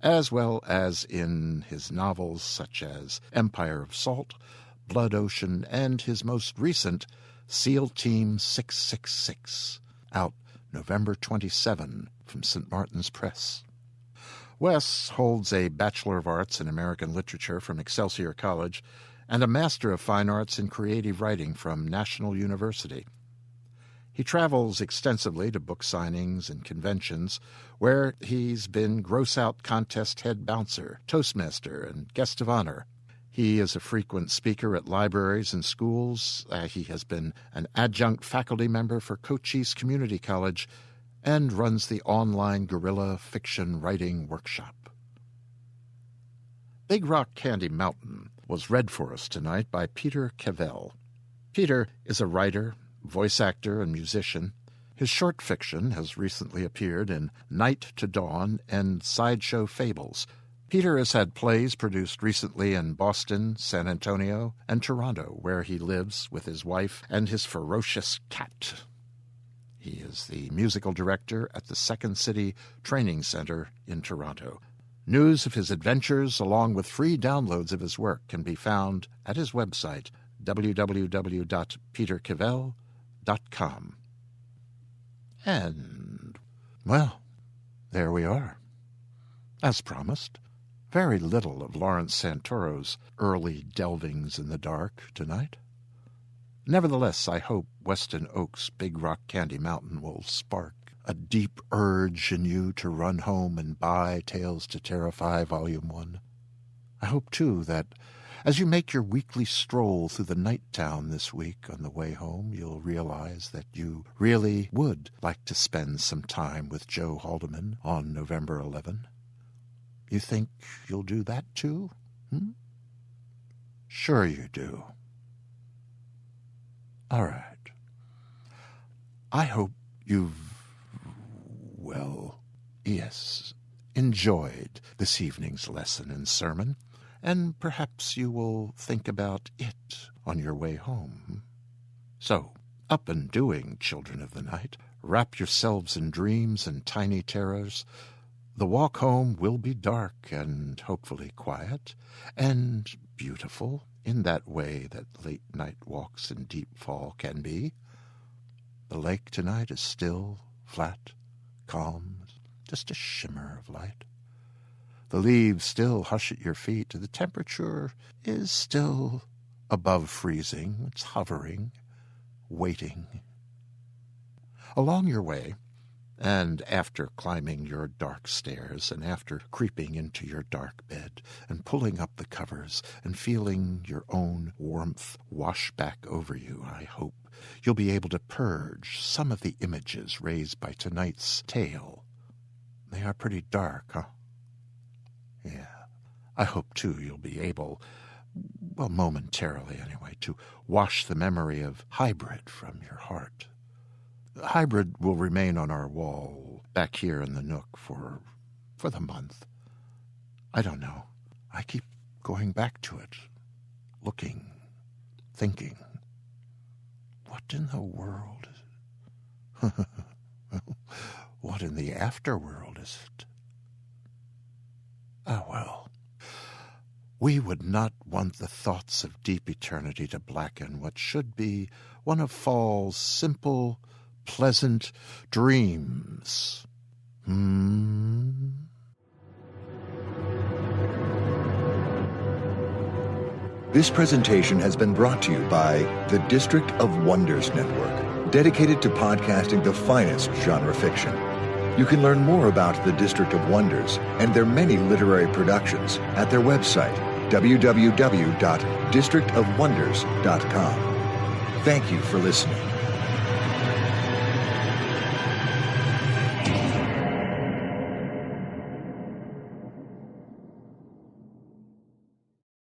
as well as in his novels such as Empire of Salt, Blood Ocean, and his most recent SEAL Team 666, out November 27 from St. Martin's Press. Wes holds a Bachelor of Arts in American Literature from Excelsior College and a Master of Fine Arts in Creative Writing from National University. He travels extensively to book signings and conventions, where he's been Gross-Out Contest head bouncer, Toastmaster, and guest of honor. He is a frequent speaker at libraries and schools. He has been an adjunct faculty member for Cochise Community College and runs the online guerrilla fiction writing workshop. Big Rock Candy Mountain was read for us tonight by Peter Cabrol. Peter is a writer, voice actor, and musician. His short fiction has recently appeared in Night to Dawn and Sideshow Fables. Peter has had plays produced recently in Boston, San Antonio, and Toronto, where he lives with his wife and his ferocious cat. He is the musical director at the Second City Training Center in Toronto. News of his adventures, along with free downloads of his work, can be found at his website, www.petercabrol.com. And, well, there we are. As promised, very little of Lawrence Santoro's early delvings in the dark tonight. Nevertheless, I hope Weston Ochse' Big Rock Candy Mountain will spark a deep urge in you to run home and buy Tales to Terrify Volume 1. I hope, too, that as you make your weekly stroll through the night town this week on the way home, you'll realize that you really would like to spend some time with Joe Haldeman on November 11. You think you'll do that, too? Sure you do. All right. I hope you've, enjoyed this evening's lesson and sermon, and perhaps you will think about it on your way home. So, up and doing, children of the night. Wrap yourselves in dreams and tiny terrors. The walk home will be dark and hopefully quiet, and beautiful in that way that late-night walks in Deep Fall can be. The lake tonight is still, flat, calm, just a shimmer of light. The leaves still hush at your feet. The temperature is still above freezing. It's hovering, waiting. Along your way, and after climbing your dark stairs, and after creeping into your dark bed, and pulling up the covers, and feeling your own warmth wash back over you, I hope you'll be able to purge some of the images raised by tonight's tale. They are pretty dark, huh? Yeah. I hope, too, you'll be able, well, momentarily anyway, to wash the memory of Hibred from your heart. Hibred will remain on our wall back here in the nook for the month. I don't know. I keep going back to it, looking, thinking. What in the world is it? What in the afterworld is it? Ah, well. We would not want the thoughts of deep eternity to blacken what should be one of fall's simple, pleasant dreams. This presentation has been brought to you by the District of Wonders Network, dedicated to podcasting the finest genre fiction. You can learn more about the District of Wonders and their many literary productions at their website, www.districtofwonders.com. Thank you for listening.